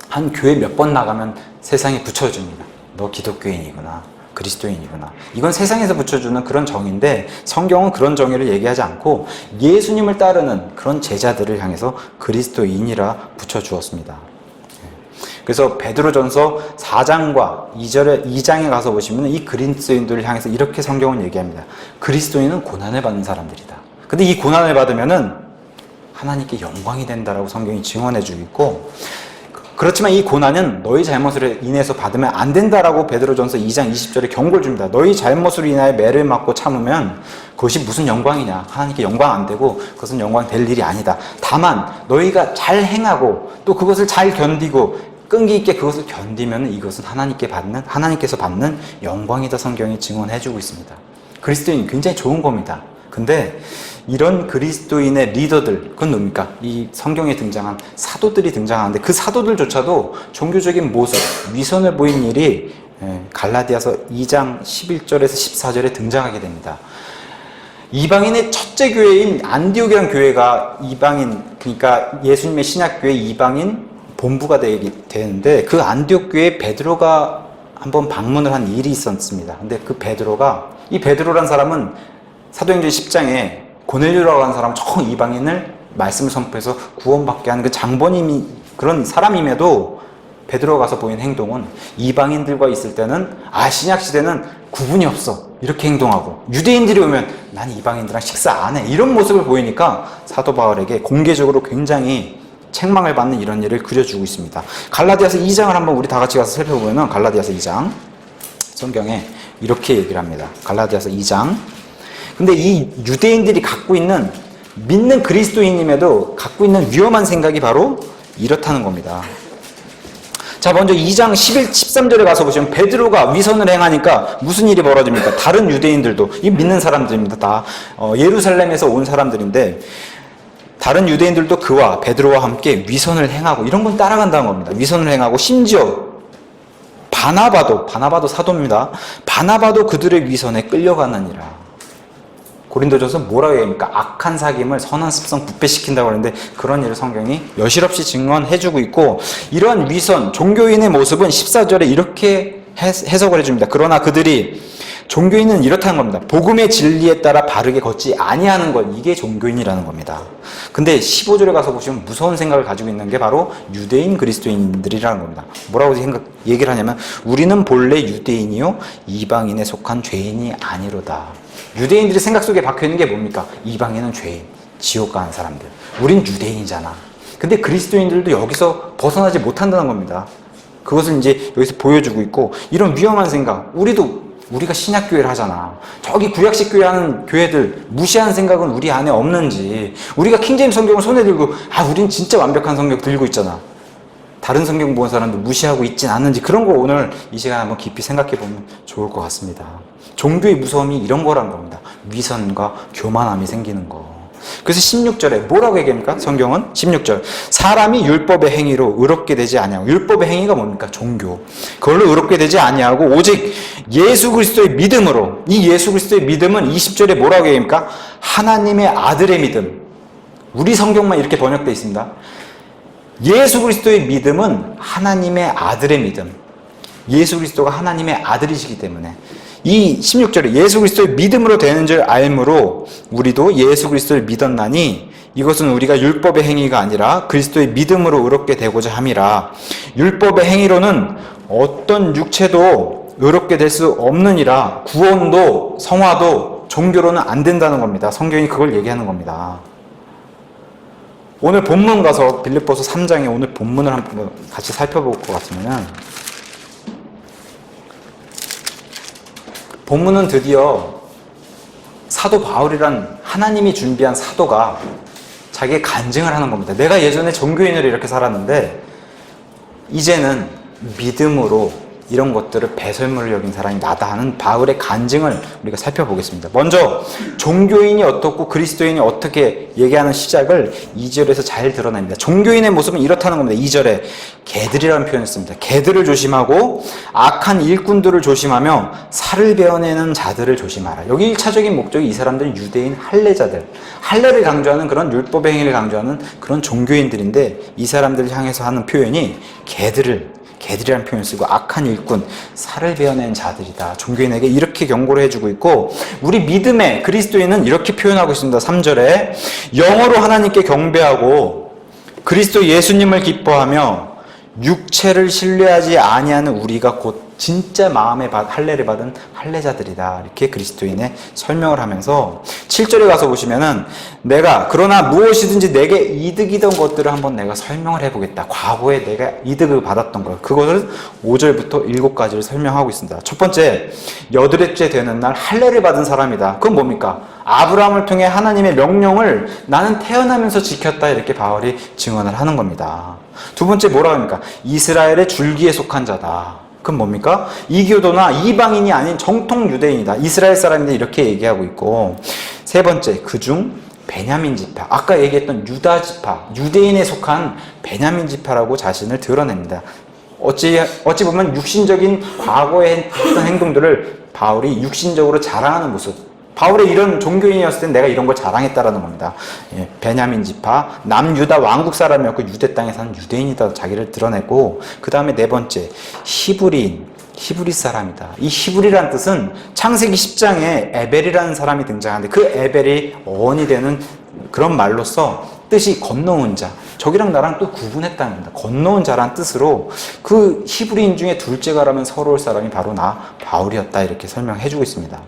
한 교회 몇 번 나가면 세상에 붙여줍니다. 너 기독교인이구나, 그리스도인이구나. 이건 세상에서 붙여주는 그런 정의인데, 성경은 그런 정의를 얘기하지 않고 예수님을 따르는 그런 제자들을 향해서 그리스도인이라 붙여주었습니다. 그래서 베드로전서 4장과 2장에 가서 보시면 이 그리스도인들을 향해서 이렇게 성경은 얘기합니다. 그리스도인은 고난을 받는 사람들이다. 근데 이 고난을 받으면은 하나님께 영광이 된다라고 성경이 증언해주고 있고, 그렇지만 이 고난은 너희 잘못으로 인해서 받으면 안 된다라고 베드로전서 2장 20절에 경고를 줍니다. 너희 잘못으로 인하여 매를 맞고 참으면 그것이 무슨 영광이냐, 하나님께 영광 안 되고 그것은 영광 될 일이 아니다. 다만 너희가 잘 행하고 또 그것을 잘 견디고 끈기 있게 그것을 견디면 이것은 하나님께서 받는 영광이다 성경이 증언해주고 있습니다. 그리스도인 굉장히 좋은 겁니다. 근데 이런 그리스도인의 리더들, 그건 뭡니까? 이 성경에 등장한 사도들이 등장하는데 그 사도들조차도 종교적인 모습, 위선을 보인 일이 갈라디아서 2장 11절에서 14절에 등장하게 됩니다. 이방인의 첫째 교회인 안디옥이라는 교회가 이방인, 그러니까 예수님의 신약교회 이방인 본부가 되는데, 그 안디옥 교회에 베드로가 한번 방문을 한 일이 있었습니다. 근데 그 이 베드로란 사람은 사도행전 10장에 고넬료라고 하는 사람은 저 이방인을 말씀을 선포해서 구원받게 하는 그 장본인이 그런 사람임에도 베드로가 가서 보인 행동은 이방인들과 있을 때는 신약 시대는 구분이 없어 이렇게 행동하고, 유대인들이 오면 난 이방인들랑 식사 안 해 이런 모습을 보이니까 사도 바울에게 공개적으로 굉장히 책망을 받는 이런 일을 그려주고 있습니다. 갈라디아서 2장을 한번 우리 다 같이 가서 살펴보면, 갈라디아서 2장 성경에 이렇게 얘기를 합니다. 갈라디아서 2장. 근데 이 유대인들이 갖고 있는, 믿는 그리스도인임에도 갖고 있는 위험한 생각이 바로 이렇다는 겁니다. 자, 먼저 2장 13절에 가서 보시면 베드로가 위선을 행하니까 무슨 일이 벌어집니까? 다른 유대인들도, 이 믿는 사람들입니다. 다 예루살렘에서 온 사람들인데, 다른 유대인들도 그와 베드로와 함께 위선을 행하고, 이런 건 따라간다는 겁니다. 위선을 행하고, 심지어 바나바도 사도입니다. 바나바도 그들의 위선에 끌려가느니라. 고린도전서 뭐라고 얘기합니까? 악한 사귐을 선한 습성 부패시킨다고 하는데, 그런 일을 성경이 여실없이 증언해주고 있고, 이러한 위선, 종교인의 모습은 14절에 이렇게 해석을 해줍니다. 그러나 그들이, 종교인은 이렇다는 겁니다. 복음의 진리에 따라 바르게 걷지 아니하는 것, 이게 종교인이라는 겁니다. 근데 15절에 가서 보시면 무서운 생각을 가지고 있는 게 바로 유대인 그리스도인들이라는 겁니다. 뭐라고 얘기를 하냐면, 우리는 본래 유대인이요 이방인에 속한 죄인이 아니로다. 유대인들의 생각 속에 박혀있는 게 뭡니까? 이방인은 죄인, 지옥 가는 사람들. 우린 유대인이잖아. 근데 그리스도인들도 여기서 벗어나지 못한다는 겁니다. 그것을 이제 여기서 보여주고 있고, 이런 위험한 생각, 우리가 신약교회를 하잖아. 저기 구약식 교회 하는 교회들 무시하는 생각은 우리 안에 없는지, 우리가 킹제임스 성경을 손에 들고 우린 진짜 완벽한 성경 들고 있잖아, 다른 성경 보는 사람들 무시하고 있진 않는지, 그런 거 오늘 이 시간에 한번 깊이 생각해 보면 좋을 것 같습니다. 종교의 무서움이 이런 거란 겁니다. 위선과 교만함이 생기는 거. 그래서 16절에 뭐라고 얘기합니까? 성경은 16절, 사람이 율법의 행위로 의롭게 되지 아니하고, 율법의 행위가 뭡니까? 종교. 그걸로 의롭게 되지 아니하고 오직 예수 그리스도의 믿음으로. 이 예수 그리스도의 믿음은 20절에 뭐라고 얘기합니까? 하나님의 아들의 믿음. 우리 성경만 이렇게 번역되어 있습니다. 예수 그리스도의 믿음은 하나님의 아들의 믿음. 예수 그리스도가 하나님의 아들이시기 때문에, 이 16절에 예수 그리스도의 믿음으로 되는 줄 알므로 우리도 예수 그리스도를 믿었나니 이것은 우리가 율법의 행위가 아니라 그리스도의 믿음으로 의롭게 되고자 함이라. 율법의 행위로는 어떤 육체도 의롭게 될 수 없느니라. 구원도 성화도 종교로는 안 된다는 겁니다. 성경이 그걸 얘기하는 겁니다. 오늘 본문 가서 빌립보서 3장에 오늘 본문을 한번 같이 살펴볼 것 같으면은, 본문은 드디어 사도 바울이란 하나님이 준비한 사도가 자기의 간증을 하는 겁니다. 내가 예전에 종교인으로 이렇게 살았는데 이제는 믿음으로 이런 것들을 배설물을 여긴 사람이 나다 하는 바울의 간증을 우리가 살펴보겠습니다. 먼저 종교인이 어떻고 그리스도인이 어떻게 얘기하는 시작을 2절에서 잘 드러냅니다. 종교인의 모습은 이렇다는 겁니다. 2절에 개들이라는 표현을 씁니다. 개들을 조심하고 악한 일꾼들을 조심하며 살을 베어내는 자들을 조심하라. 여기 1차적인 목적이 이 사람들은 유대인 할례자들, 할례를 강조하는 그런 율법의 행위를 강조하는 그런 종교인들인데, 이 사람들을 향해서 하는 표현이 개들이라는 표현을 쓰고 악한 일꾼, 살을 베어낸 자들이다. 종교인에게 이렇게 경고를 해주고 있고, 우리 믿음의 그리스도인은 이렇게 표현하고 있습니다. 3절에 영어로 하나님께 경배하고 그리스도 예수님을 기뻐하며 육체를 신뢰하지 아니하는 우리가 곧 진짜 마음의 할례를 받은 할례자들이다. 이렇게 그리스도인의 설명을 하면서 7절에 가서 보시면은, 그러나 무엇이든지 내게 이득이던 것들을 한번 내가 설명을 해보겠다. 과거에 내가 이득을 받았던 것, 그것을 5절부터 7가지를 설명하고 있습니다. 첫 번째, 여드렛째 되는 날 할례를 받은 사람이다. 그건 뭡니까? 아브라함을 통해 하나님의 명령을 나는 태어나면서 지켰다. 이렇게 바울이 증언을 하는 겁니다. 두 번째, 뭐라고 합니까? 이스라엘의 줄기에 속한 자다. 그건 뭡니까? 이교도나 이방인이 아닌 정통 유대인이다. 이스라엘 사람인데 이렇게 얘기하고 있고, 세 번째, 그중 베냐민 지파, 아까 얘기했던 유다 지파, 유대인에 속한 베냐민 지파라고 자신을 드러냅니다. 어찌 보면 육신적인 과거에 했던 행동들을 바울이 육신적으로 자랑하는 모습. 바울의 이런 종교인이었을 때 내가 이런 걸 자랑했다라는 겁니다. 예, 베냐민 지파, 남유다 왕국 사람이었고 유대 땅에 사는 유대인이다 자기를 드러냈고, 그 다음에 네 번째 히브리인, 히브리 사람이다. 이 히브리라는 뜻은 창세기 10장에 에벨이라는 사람이 등장하는데 그 에벨이 어원이 되는 그런 말로서 뜻이 건너온 자, 저기랑 나랑 또 구분했다는 겁니다. 건너온 자란 뜻으로 그 히브리인 중에 둘째가라면 서러울 사람이 바로 나 바울이었다 이렇게 설명해주고 있습니다.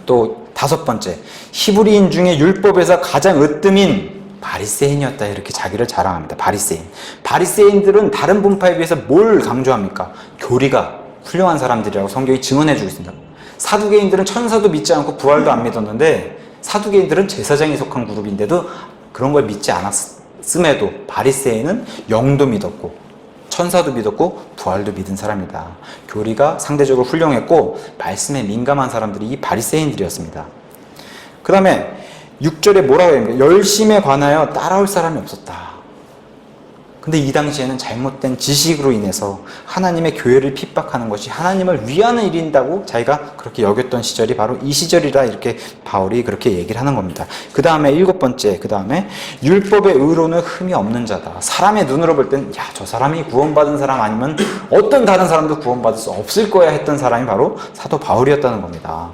또 다섯 번째, 히브리인 중에 율법에서 가장 으뜸인 바리새인이었다 이렇게 자기를 자랑합니다. 바리새인. 바리새인들은 다른 분파에 비해서 뭘 강조합니까? 교리가 훌륭한 사람들이라고 성경이 증언해주고 있습니다. 사두개인들은 천사도 믿지 않고 부활도 안 믿었는데 사두개인들은 제사장에 속한 그룹인데도 그런 걸 믿지 않았음에도 바리새인은 영도 믿었고 천사도 믿었고 부활도 믿은 사람이다. 교리가 상대적으로 훌륭했고 말씀에 민감한 사람들이 이 바리새인들이었습니다. 그 다음에 6절에 뭐라고 합니까? 열심에 관하여 따라올 사람이 없었다. 근데 이 당시에는 잘못된 지식으로 인해서 하나님의 교회를 핍박하는 것이 하나님을 위하는 일인다고 자기가 그렇게 여겼던 시절이 바로 이 시절이라 이렇게 바울이 그렇게 얘기를 하는 겁니다. 그 다음에 일곱 번째, 그 다음에 율법의 의로는 흠이 없는 자다. 사람의 눈으로 볼 땐 야, 저 사람이 구원받은 사람 아니면 어떤 다른 사람도 구원받을 수 없을 거야 했던 사람이 바로 사도 바울이었다는 겁니다.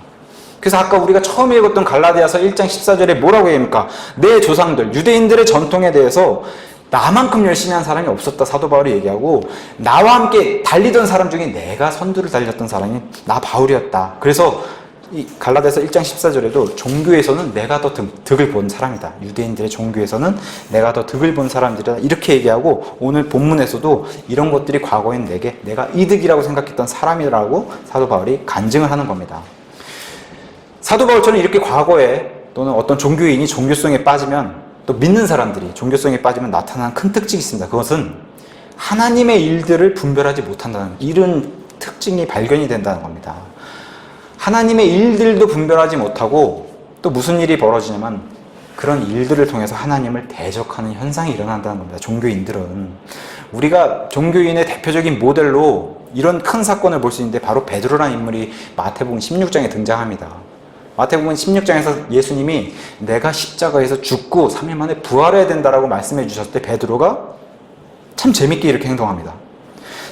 그래서 아까 우리가 처음 읽었던 갈라디아서 1장 14절에 뭐라고 얘기합니까? 내 조상들, 유대인들의 전통에 대해서 나만큼 열심히 한 사람이 없었다 사도 바울이 얘기하고, 나와 함께 달리던 사람 중에 내가 선두를 달렸던 사람이 나 바울이었다. 그래서 이 갈라디아서 1장 14절에도 종교에서는 내가 더 득을 본 사람이다. 유대인들의 종교에서는 내가 더 득을 본 사람들이다. 이렇게 얘기하고 오늘 본문에서도 이런 것들이 과거엔 내가 이득이라고 생각했던 사람이라고 사도 바울이 간증을 하는 겁니다. 사도 바울처럼 이렇게 과거에 또는 어떤 종교인이 종교성에 빠지면 또 믿는 사람들이 종교성에 빠지면 나타나는 큰 특징이 있습니다. 그것은 하나님의 일들을 분별하지 못한다는 이런 특징이 발견이 된다는 겁니다. 하나님의 일들도 분별하지 못하고 또 무슨 일이 벌어지냐면 그런 일들을 통해서 하나님을 대적하는 현상이 일어난다는 겁니다. 종교인들은. 우리가 종교인의 대표적인 모델로 이런 큰 사건을 볼 수 있는데 바로 베드로라는 인물이 마태복음 16장에 등장합니다. 마태복음 16장에서 예수님이 내가 십자가에서 죽고 3일 만에 부활해야 된다라고 말씀해 주셨을 때 베드로가 참 재밌게 이렇게 행동합니다.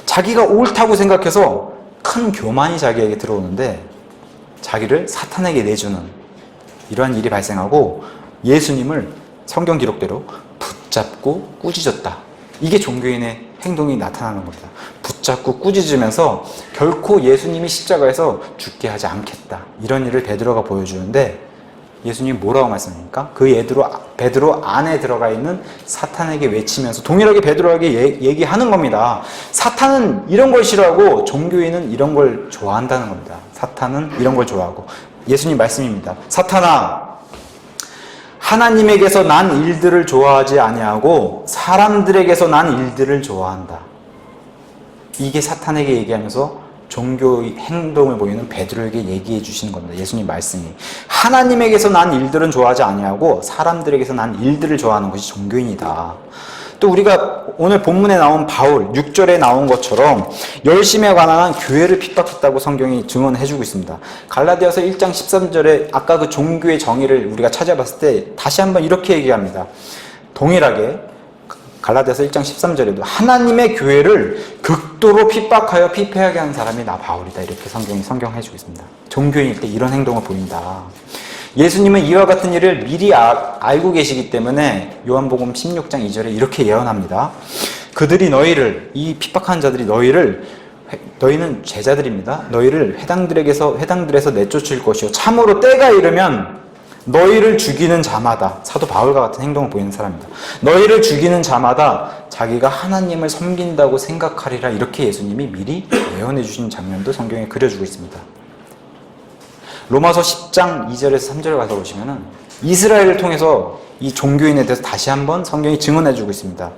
자기가 옳다고 생각해서 큰 교만이 자기에게 들어오는데 자기를 사탄에게 내주는 이러한 일이 발생하고 예수님을 성경 기록대로 붙잡고 꾸짖었다. 이게 종교인의 행동이 나타나는 겁니다. 붙잡고 꾸짖으면서 결코 예수님이 십자가에서 죽게 하지 않겠다. 이런 일을 베드로가 보여주는데 예수님이 뭐라고 말씀합니까? 그 베드로 안에 들어가 있는 사탄에게 외치면서 동일하게 베드로에게 얘기하는 겁니다. 사탄은 이런 걸 싫어하고 종교인은 이런 걸 좋아한다는 겁니다. 사탄은 이런 걸 좋아하고 예수님 말씀입니다. 사탄아, 하나님에게서 난 일들을 좋아하지 아니하고 사람들에게서 난 일들을 좋아한다. 이게 사탄에게 얘기하면서 종교의 행동을 보이는 베드로에게 얘기해 주시는 겁니다. 예수님 말씀이. 하나님에게서 난 일들은 좋아하지 아니하고 사람들에게서 난 일들을 좋아하는 것이 종교인이다. 또 우리가 오늘 본문에 나온 바울 6절에 나온 것처럼 열심에 관한 교회를 핍박했다고 성경이 증언해 주고 있습니다. 갈라디아서 1장 13절에 아까 그 종교의 정의를 우리가 찾아봤을 때 다시 한번 이렇게 얘기합니다. 동일하게 갈라디아서 1장 13절에도 하나님의 교회를 극도로 핍박하여 피폐하게 한 사람이 나 바울이다. 이렇게 성경이 성경해 주고 있습니다. 종교인일 때 이런 행동을 보인다. 예수님은 이와 같은 일을 미리 알고 계시기 때문에 요한복음 16장 2절에 이렇게 예언합니다. 그들이 너희를, 이 핍박한 자들이 너희는 제자들입니다. 너희를 회당들에서 내쫓을 것이요 참으로 때가 이르면 너희를 죽이는 자마다, 사도 바울과 같은 행동을 보이는 사람입니다. 너희를 죽이는 자마다 자기가 하나님을 섬긴다고 생각하리라. 이렇게 예수님이 미리 예언해 주신 장면도 성경에 그려주고 있습니다. 로마서 10장 2절에서 3절에 가서 보시면은 이스라엘을 통해서 이 종교인에 대해서 다시 한번 성경이 증언해 주고 있습니다.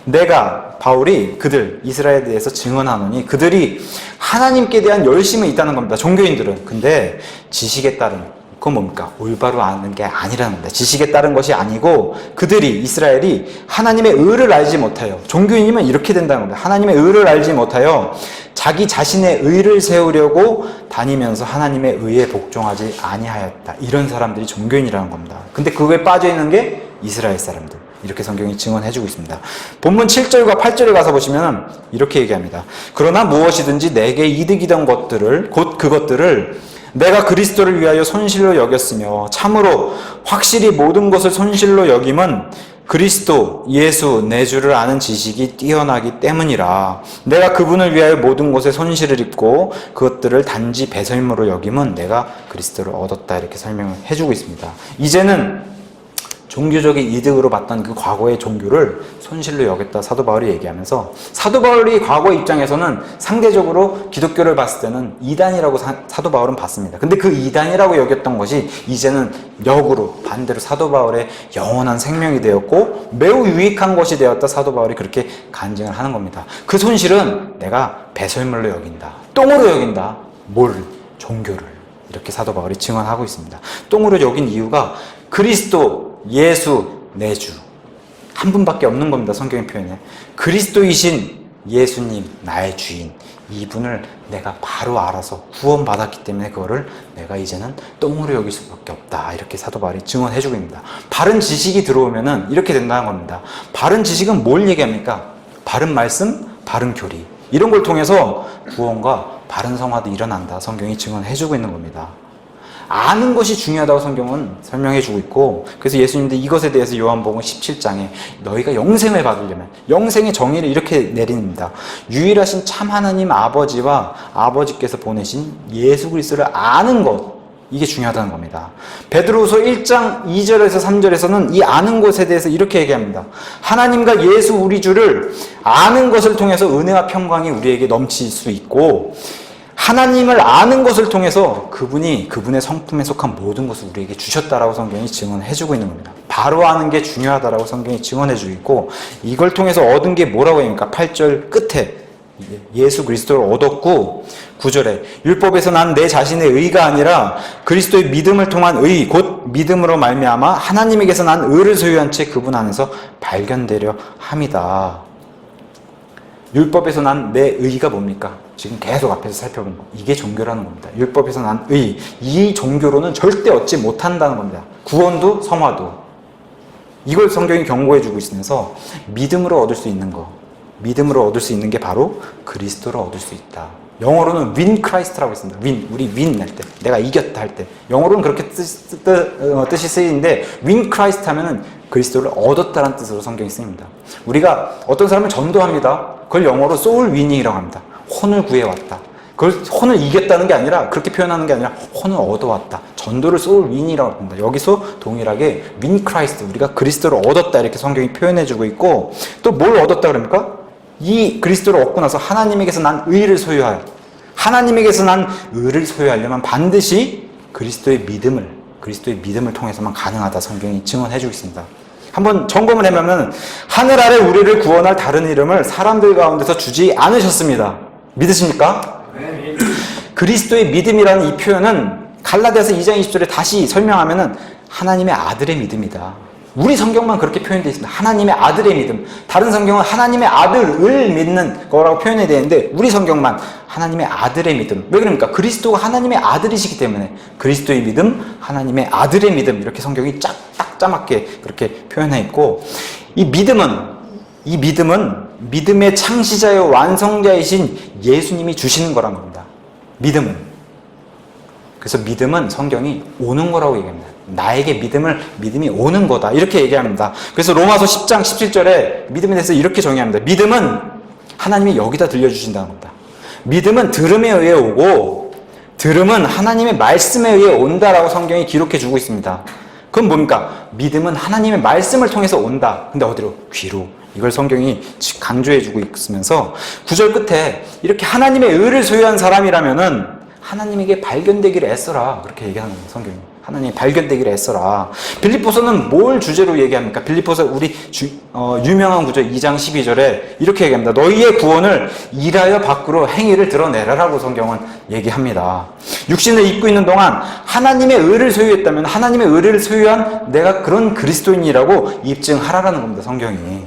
내가 바울이 이스라엘에 대해서 증언하노니 그들이 하나님께 대한 열심은 있다는 겁니다. 종교인들은. 근데 지식에 따른 그건 뭡니까? 올바로 아는 게 아니라는 겁니다. 지식에 따른 것이 아니고 그들이, 이스라엘이 하나님의 의를 알지 못하여, 종교인이면 이렇게 된다는 겁니다. 하나님의 의를 알지 못하여 자기 자신의 의를 세우려고 다니면서 하나님의 의에 복종하지 아니하였다. 이런 사람들이 종교인이라는 겁니다. 근데 그거에 빠져있는 게 이스라엘 사람들. 이렇게 성경이 증언해주고 있습니다. 본문 7절과 8절에 가서 보시면 이렇게 얘기합니다. 그러나 무엇이든지 내게 이득이던 것들을, 곧 그것들을 내가 그리스도를 위하여 손실로 여겼으며, 참으로 확실히 모든 것을 손실로 여김은 그리스도 예수 내 주를 아는 지식이 뛰어나기 때문이라. 내가 그분을 위하여 모든 것에 손실을 입고 그것들을 단지 배설물로 여김은 내가 그리스도를 얻었다. 이렇게 설명을 해주고 있습니다. 이제는 종교적인 이득으로 봤던 그 과거의 종교를 손실로 여겼다, 사도 바울이 얘기하면서, 사도 바울이 과거 입장에서는 상대적으로 기독교를 봤을 때는 이단이라고 사도 바울은 봤습니다. 근데 그 이단이라고 여겼던 것이 이제는 역으로 반대로 사도 바울의 영원한 생명이 되었고 매우 유익한 것이 되었다, 사도 바울이 그렇게 간증을 하는 겁니다. 그 손실은 내가 배설물로 여긴다, 똥으로 여긴다. 뭘? 종교를. 이렇게 사도 바울이 증언하고 있습니다. 똥으로 여긴 이유가 그리스도 예수 내 주 한 분밖에 없는 겁니다. 성경의 표현에 그리스도이신 예수님 나의 주인, 이분을 내가 바로 알아서 구원받았기 때문에 그거를 내가 이제는 똥으로 여길 수밖에 없다. 이렇게 사도 바울이 증언해주고 있습니다. 바른 지식이 들어오면은 이렇게 된다는 겁니다. 바른 지식은 뭘 얘기합니까? 바른 말씀, 바른 교리, 이런 걸 통해서 구원과 바른 성화도 일어난다. 성경이 증언해주고 있는 겁니다. 아는 것이 중요하다고 성경은 설명해주고 있고, 그래서 예수님도 이것에 대해서 요한복음 17장에 너희가 영생을 받으려면, 영생의 정의를 이렇게 내립니다. 유일하신 참 하나님 아버지와 아버지께서 보내신 예수 그리스도를 아는 것, 이게 중요하다는 겁니다. 베드로후서 1장 2절에서 3절에서는 이 아는 것에 대해서 이렇게 얘기합니다. 하나님과 예수 우리 주를 아는 것을 통해서 은혜와 평강이 우리에게 넘칠 수 있고, 하나님을 아는 것을 통해서 그분이 그분의 성품에 속한 모든 것을 우리에게 주셨다라고 성경이 증언해주고 있는 겁니다. 바로 아는 게 중요하다라고 성경이 증언해주고 있고, 이걸 통해서 얻은 게 뭐라고 합니까? 8절 끝에 예수 그리스도를 얻었고, 9절에 율법에서 난 내 자신의 의가 아니라 그리스도의 믿음을 통한 의, 곧 믿음으로 말미암아 하나님에게서 난 의를 소유한 채 그분 안에서 발견되려 함이다. 율법에서 난 내 의가 뭡니까? 지금 계속 앞에서 살펴본 거, 이게 종교라는 겁니다. 율법에서 난 의, 이 종교로는 절대 얻지 못한다는 겁니다. 구원도 성화도. 이걸 성경이 경고해주고 있으면서 믿음으로 얻을 수 있는 거, 믿음으로 얻을 수 있는 게 바로 그리스도로 얻을 수 있다. 영어로는 win Christ라고 있습니다. win, 우리 win 할 때, 내가 이겼다 할 때, 영어로는 그렇게 뜻이 쓰이는데 win Christ 하면은 그리스도를 얻었다는 뜻으로 성경이 쓰입니다. 우리가 어떤 사람을 전도합니다. 그걸 영어로 soul winning이라고 합니다. 혼을 구해왔다. 그걸 혼을 이겼다는 게 아니라, 그렇게 표현하는 게 아니라 혼을 얻어왔다. 전도를 soul win이라고 합니다. 여기서 동일하게 win Christ, 우리가 그리스도를 얻었다, 이렇게 성경이 표현해주고 있고, 또 뭘 얻었다 그럽니까? 이 그리스도를 얻고 나서 하나님에게서 난 의를 소유하여, 하나님에게서 난 의를 소유하려면 반드시 그리스도의 믿음을 통해서만 가능하다, 성경이 증언해주고 있습니다. 한번 점검을 해보면, 하늘 아래 우리를 구원할 다른 이름을 사람들 가운데서 주지 않으셨습니다. 믿으십니까? 네. 그리스도의 믿음이라는 이 표현은 갈라디아서 2장 20절에 다시 설명하면은 하나님의 아들의 믿음이다. 우리 성경만 그렇게 표현되어 있습니다. 하나님의 아들의 믿음. 다른 성경은 하나님의 아들을 믿는 거라고 표현해야 되는데, 우리 성경만 하나님의 아들의 믿음. 왜 그럽니까? 그리스도가 하나님의 아들이시기 때문에 그리스도의 믿음, 하나님의 아들의 믿음, 이렇게 성경이 딱 짜맞게 그렇게 표현해 있고, 이 믿음은 믿음의 창시자요 완성자이신 예수님이 주시는 거란 겁니다. 믿음은. 그래서 믿음은 성경이 오는 거라고 얘기합니다. 나에게 믿음이 오는 거다, 이렇게 얘기합니다. 그래서 로마서 10장 17절에 믿음에 대해서 이렇게 정의합니다. 믿음은 하나님이 여기다 들려주신다는 겁니다. 믿음은 들음에 의해 오고, 들음은 하나님의 말씀에 의해 온다라고 성경이 기록해 주고 있습니다. 그건 뭡니까? 믿음은 하나님의 말씀을 통해서 온다. 근데 어디로? 귀로. 이걸 성경이 강조해주고 있으면서 9절 끝에 이렇게 하나님의 의를 소유한 사람이라면은 하나님에게 발견되기를 애써라, 그렇게 얘기하는 거예요, 성경이. 하나님 발견되기를 애써라. 빌립보서는 뭘 주제로 얘기합니까? 빌립보서 우리 유명한 구절 2장 12절에 이렇게 얘기합니다. 너희의 구원을 일하여 밖으로 행위를 드러내라라고 성경은 얘기합니다. 육신을 입고 있는 동안 하나님의 의를 소유했다면 하나님의 의를 소유한 내가 그런 그리스도인이라고 입증하라라는 겁니다. 성경이.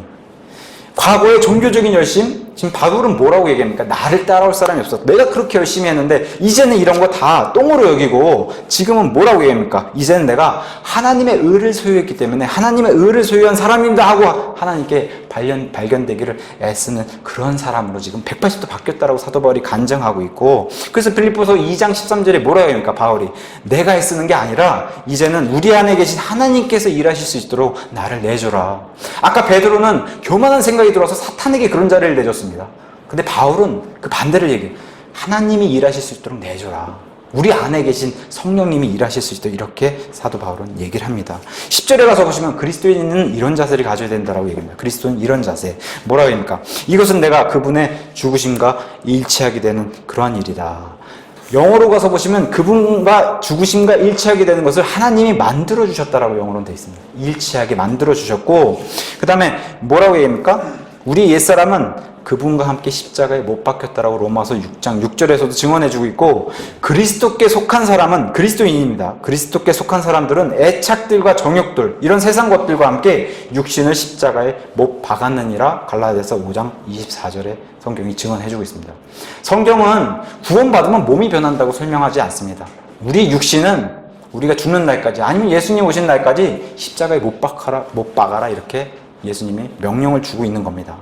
과거의 종교적인 열심, 지금 바울은 뭐라고 얘기합니까? 나를 따라올 사람이 없어. 내가 그렇게 열심히 했는데 이제는 이런 거 다 똥으로 여기고 지금은 뭐라고 얘기합니까? 이제는 내가 하나님의 의를 소유했기 때문에 하나님의 의를 소유한 사람입니다 하고 하나님께 발견되기를 애쓰는 그런 사람으로 지금 180도 바뀌었다라고 사도 바울이 간증하고 있고, 그래서 빌립보서 2장 13절에 뭐라고 합니까? 바울이 내가 애쓰는 게 아니라 이제는 우리 안에 계신 하나님께서 일하실 수 있도록 나를 내줘라. 아까 베드로는 교만한 생각이 들어서 사탄에게 그런 자리를 내줬습니다. 근데 바울은 그 반대를 얘기해요. 하나님이 일하실 수 있도록 내줘라. 우리 안에 계신 성령님이 일하실 수 있도록, 이렇게 사도 바울은 얘기를 합니다. 10절에 가서 보시면 그리스도인은 이런 자세를 가져야 된다라고 얘기합니다. 그리스도는 이런 자세. 뭐라고 합니까? 이것은 내가 그분의 죽으심과 일치하게 되는 그러한 일이다. 영어로 가서 보시면 그분과 죽으심과 일치하게 되는 것을 하나님이 만들어 주셨다라고 영어로는 되어 있습니다. 일치하게 만들어 주셨고, 그 다음에 뭐라고 얘기합니까? 우리 옛사람은 그분과 함께 십자가에 못 박혔다라고 로마서 6장 6절에서도 증언해주고 있고, 그리스도께 속한 사람은 그리스도인입니다. 그리스도께 속한 사람들은 애착들과 정욕들, 이런 세상 것들과 함께 육신을 십자가에 못 박았느니라 갈라디아서 5장 24절에 성경이 증언해주고 있습니다. 성경은 구원받으면 몸이 변한다고 설명하지 않습니다. 우리 육신은 우리가 죽는 날까지, 아니면 예수님 오신 날까지 십자가에 못 박아라 이렇게 예수님이 명령을 주고 있는 겁니다.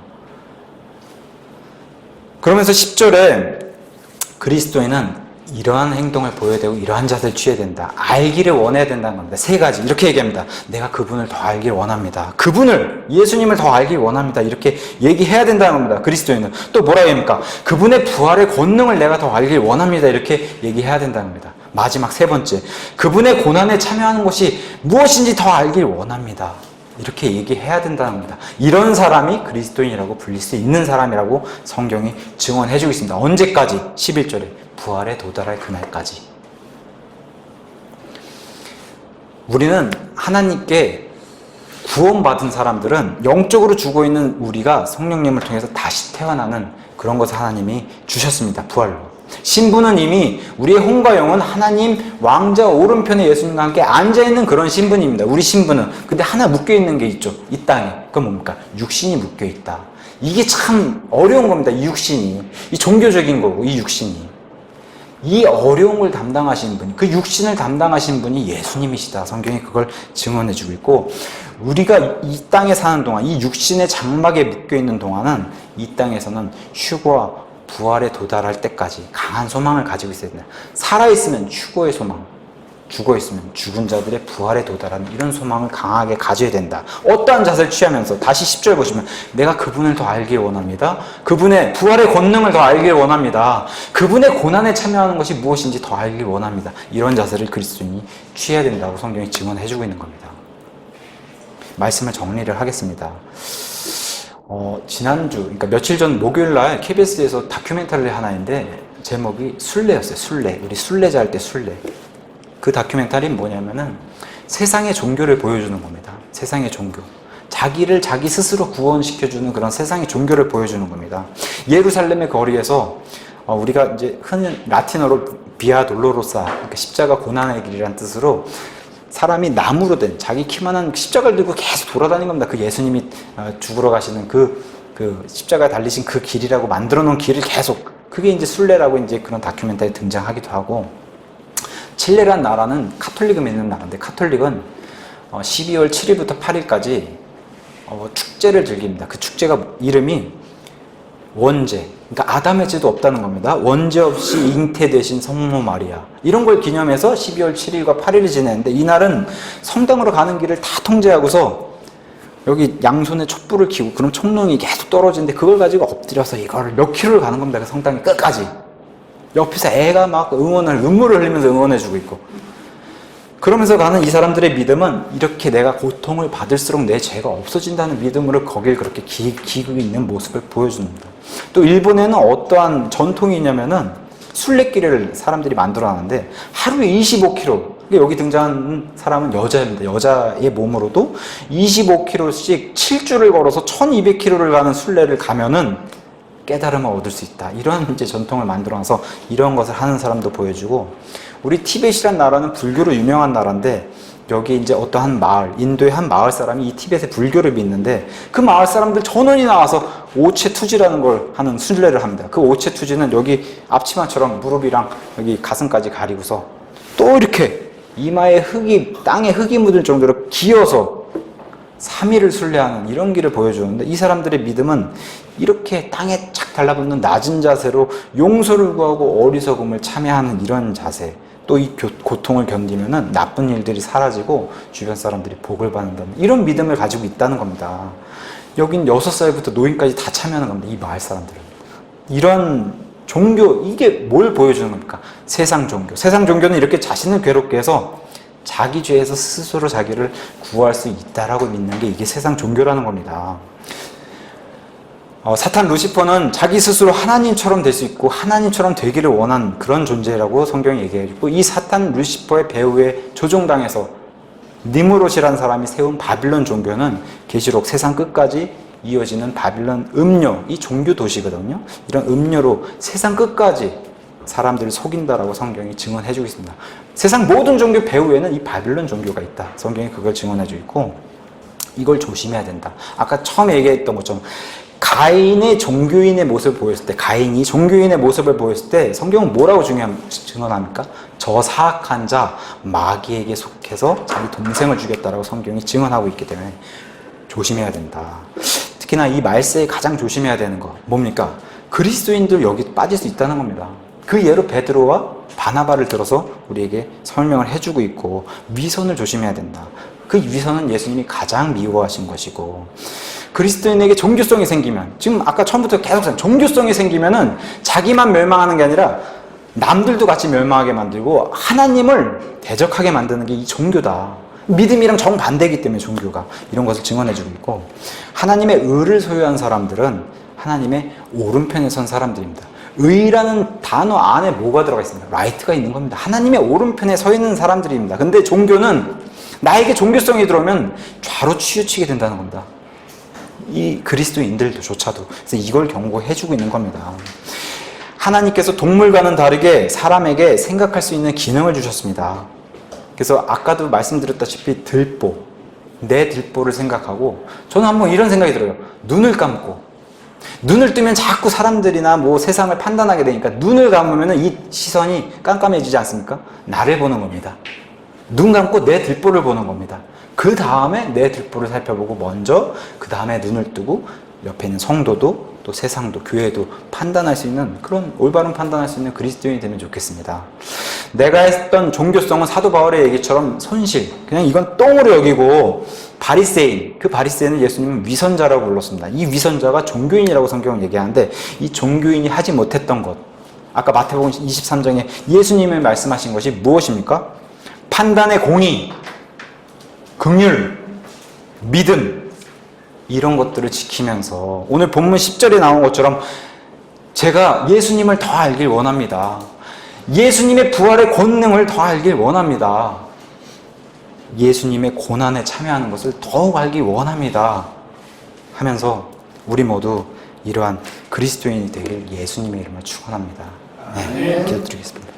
그러면서 10절에 그리스도인은 이러한 행동을 보여야 되고 이러한 자세를 취해야 된다. 알기를 원해야 된다는 겁니다. 세 가지. 이렇게 얘기합니다. 내가 그분을 더 알길 원합니다. 그분을, 예수님을 더 알길 원합니다. 이렇게 얘기해야 된다는 겁니다. 그리스도인은. 또 뭐라고 합니까? 그분의 부활의 권능을 내가 더 알길 원합니다. 이렇게 얘기해야 된다는 겁니다. 마지막 세 번째. 그분의 고난에 참여하는 것이 무엇인지 더 알길 원합니다. 이렇게 얘기해야 된다는 겁니다. 이런 사람이 그리스도인이라고 불릴 수 있는 사람이라고 성경이 증언해주고 있습니다. 언제까지? 11절에 부활에 도달할 그날까지. 우리는 하나님께 구원받은 사람들은 영적으로 죽어있는 우리가 성령님을 통해서 다시 태어나는 그런 것을 하나님이 주셨습니다. 부활로. 신부는 이미 우리의 혼과 영은 하나님 왕자 오른편에 예수님과 함께 앉아있는 그런 신분입니다. 우리 신분은. 근데 하나 묶여있는 게 있죠. 이 땅에. 그건 뭡니까? 육신이 묶여있다. 이게 참 어려운 겁니다. 이 육신이. 이 종교적인 거고, 이 육신이. 이 어려움을 담당하신 분이, 그 육신을 담당하신 분이 예수님이시다. 성경이 그걸 증언해주고 있고, 우리가 이 땅에 사는 동안, 이 육신의 장막에 묶여있는 동안은 이 땅에서는 휴거와 부활에 도달할 때까지 강한 소망을 가지고 있어야 된다. 살아있으면 휴거의 소망, 죽어있으면 죽은 자들의 부활에 도달하는 이런 소망을 강하게 가져야 된다. 어떠한 자세를 취하면서, 다시 10절 보시면 내가 그분을 더 알길 원합니다. 그분의 부활의 권능을 더 알길 원합니다. 그분의 고난에 참여하는 것이 무엇인지 더 알길 원합니다. 이런 자세를 그리스도인이 취해야 된다고 성경이 증언해주고 있는 겁니다. 말씀을 정리를 하겠습니다. 지난주, 그러니까 며칠 전 목요일날 KBS에서 다큐멘터리를 하나 했는데 제목이 순례였어요. 순례. 우리 순례자 할 때 순례. 그 다큐멘터리는 뭐냐면은 세상의 종교를 보여주는 겁니다. 세상의 종교. 자기를 자기 스스로 구원시켜주는 그런 세상의 종교를 보여주는 겁니다. 예루살렘의 거리에서 우리가 이제 흔히 라틴어로 비아 돌로로사, 그러니까 십자가 고난의 길이라는 뜻으로 사람이 나무로 된 자기 키만한 십자가를 들고 계속 돌아다닌 겁니다. 그 예수님이 죽으러 가시는 그 십자가에 달리신 그 길이라고 만들어 놓은 길을 계속, 그게 이제 순례라고 이제 그런 다큐멘터리에 등장하기도 하고, 칠레라는 나라는 카톨릭을 믿는 나라인데, 카톨릭은 12월 7일부터 8일까지 축제를 즐깁니다. 그 축제가 이름이 원죄, 그러니까 아담의 죄도 없다는 겁니다. 원죄 없이 잉태되신 성모 마리아, 이런 걸 기념해서 12월 7일과 8일을 지내는데, 이날은 성당으로 가는 길을 다 통제하고서 여기 양손에 촛불을 켜고, 그럼 총롱이 계속 떨어지는데 그걸 가지고 엎드려서 이거를 몇 킬로를 가는 겁니다. 그 성당 끝까지. 옆에서 애가 막 눈물을 흘리면서 응원해주고 있고, 그러면서 가는 이 사람들의 믿음은 이렇게 내가 고통을 받을수록 내 죄가 없어진다는 믿음으로 거길 그렇게 기고 있는 모습을 보여줍니다. 또 일본에는 어떠한 전통이 있냐면은 순례길을 사람들이 만들어 놨는데 하루에 25km, 여기 등장한 사람은 여자입니다. 여자의 몸으로도 25km씩 7주를 걸어서 1200km를 가는 순례를 가면은 깨달음을 얻을 수 있다. 이런 이제 전통을 만들어놔서 이런 것을 하는 사람도 보여주고, 우리 티벳이란 나라는 불교로 유명한 나라인데, 여기 이제 어떠한 마을, 인도의 한 마을 사람이 이 티벳의 불교를 믿는데, 그 마을 사람들 전원이 나와서 오체투지라는 걸 하는 순례를 합니다. 그 오체투지는 여기 앞치마처럼 무릎이랑 여기 가슴까지 가리고서 또 이렇게 이마에 땅에 흙이 묻을 정도로 기어서 3일을 순례하는 이런 길을 보여주는데, 이 사람들의 믿음은 이렇게 땅에 착 달라붙는 낮은 자세로 용서를 구하고 어리석음을 참여하는 이런 자세, 또 이 고통을 견디면은 나쁜 일들이 사라지고 주변 사람들이 복을 받는다는 이런 믿음을 가지고 있다는 겁니다. 여긴 6살부터 노인까지 다 참여하는 겁니다. 이 마을 사람들은. 이런 종교, 이게 뭘 보여주는 겁니까? 세상 종교. 세상 종교는 이렇게 자신을 괴롭게 해서 자기 죄에서 스스로 자기를 구할 수 있다라고 믿는 게 이게 세상 종교라는 겁니다. 사탄 루시퍼는 자기 스스로 하나님처럼 될 수 있고 하나님처럼 되기를 원한 그런 존재라고 성경이 얘기해주고, 이 사탄 루시퍼의 배후에 조종당해서 니무롯이라는 사람이 세운 바빌론 종교는 계시록 세상 끝까지 이어지는 바빌론 음료, 이 종교 도시거든요. 이런 음료로 세상 끝까지 사람들을 속인다라고 성경이 증언해주고 있습니다. 세상 모든 종교 배후에는 이 바빌론 종교가 있다. 성경이 그걸 증언해주고 있고, 이걸 조심해야 된다. 아까 처음에 얘기했던 것처럼 가인의 종교인의 모습을 보였을 때, 가인이 종교인의 모습을 보였을 때 성경은 뭐라고 증언합니까? 저 사악한 자 마귀에게 속해서 자기 동생을 죽였다라고 성경이 증언하고 있기 때문에 조심해야 된다. 특히나 이 말세에 가장 조심해야 되는 거 뭡니까? 그리스도인들 여기 빠질 수 있다는 겁니다. 그 예로 베드로와 바나바를 들어서 우리에게 설명을 해주고 있고, 위선을 조심해야 된다. 그 위선은 예수님이 가장 미워하신 것이고, 그리스도인에게 종교성이 생기면, 지금 아까 처음부터 계속 종교성이 생기면은 자기만 멸망하는 게 아니라 남들도 같이 멸망하게 만들고 하나님을 대적하게 만드는 게 이 종교다. 믿음이랑 정반대이기 때문에 종교가 이런 것을 증언해주고 있고, 하나님의 의를 소유한 사람들은 하나님의 오른편에 선 사람들입니다. 의라는 단어 안에 뭐가 들어가 있습니다? 라이트가 있는 겁니다. 하나님의 오른편에 서 있는 사람들입니다. 근데 종교는 나에게 종교성이 들어오면 좌로 치우치게 된다는 겁니다. 이 그리스도인들조차도. 그래서 이걸 경고해주고 있는 겁니다. 하나님께서 동물과는 다르게 사람에게 생각할 수 있는 기능을 주셨습니다. 그래서 아까도 말씀드렸다시피 들보, 내 들보를 생각하고, 저는 한번 이런 생각이 들어요. 눈을 감고, 눈을 뜨면 자꾸 사람들이나 뭐 세상을 판단하게 되니까 눈을 감으면 이 시선이 깜깜해지지 않습니까? 나를 보는 겁니다. 눈 감고 내 들보를 보는 겁니다. 그 다음에 내 들보를 살펴보고, 먼저 그 다음에 눈을 뜨고 옆에 있는 성도도 또 세상도 교회도 판단할 수 있는, 그런 올바른 판단할 수 있는 그리스도인이 되면 좋겠습니다. 내가 했던 종교성은 사도 바울의 얘기처럼 손실, 그냥 이건 똥으로 여기고, 바리새인, 그 바리새인은 예수님은 위선자라고 불렀습니다. 이 위선자가 종교인이라고 성경은 얘기하는데, 이 종교인이 하지 못했던 것, 아까 마태복음 23장에 예수님이 말씀하신 것이 무엇입니까? 판단의 공의, 긍휼, 믿음, 이런 것들을 지키면서 오늘 본문 10절에 나온 것처럼 제가 예수님을 더 알길 원합니다. 예수님의 부활의 권능을 더 알길 원합니다. 예수님의 고난에 참여하는 것을 더욱 알길 원합니다. 하면서 우리 모두 이러한 그리스도인이 되길 예수님의 이름으로 축원합니다. 네, 기도드리겠습니다.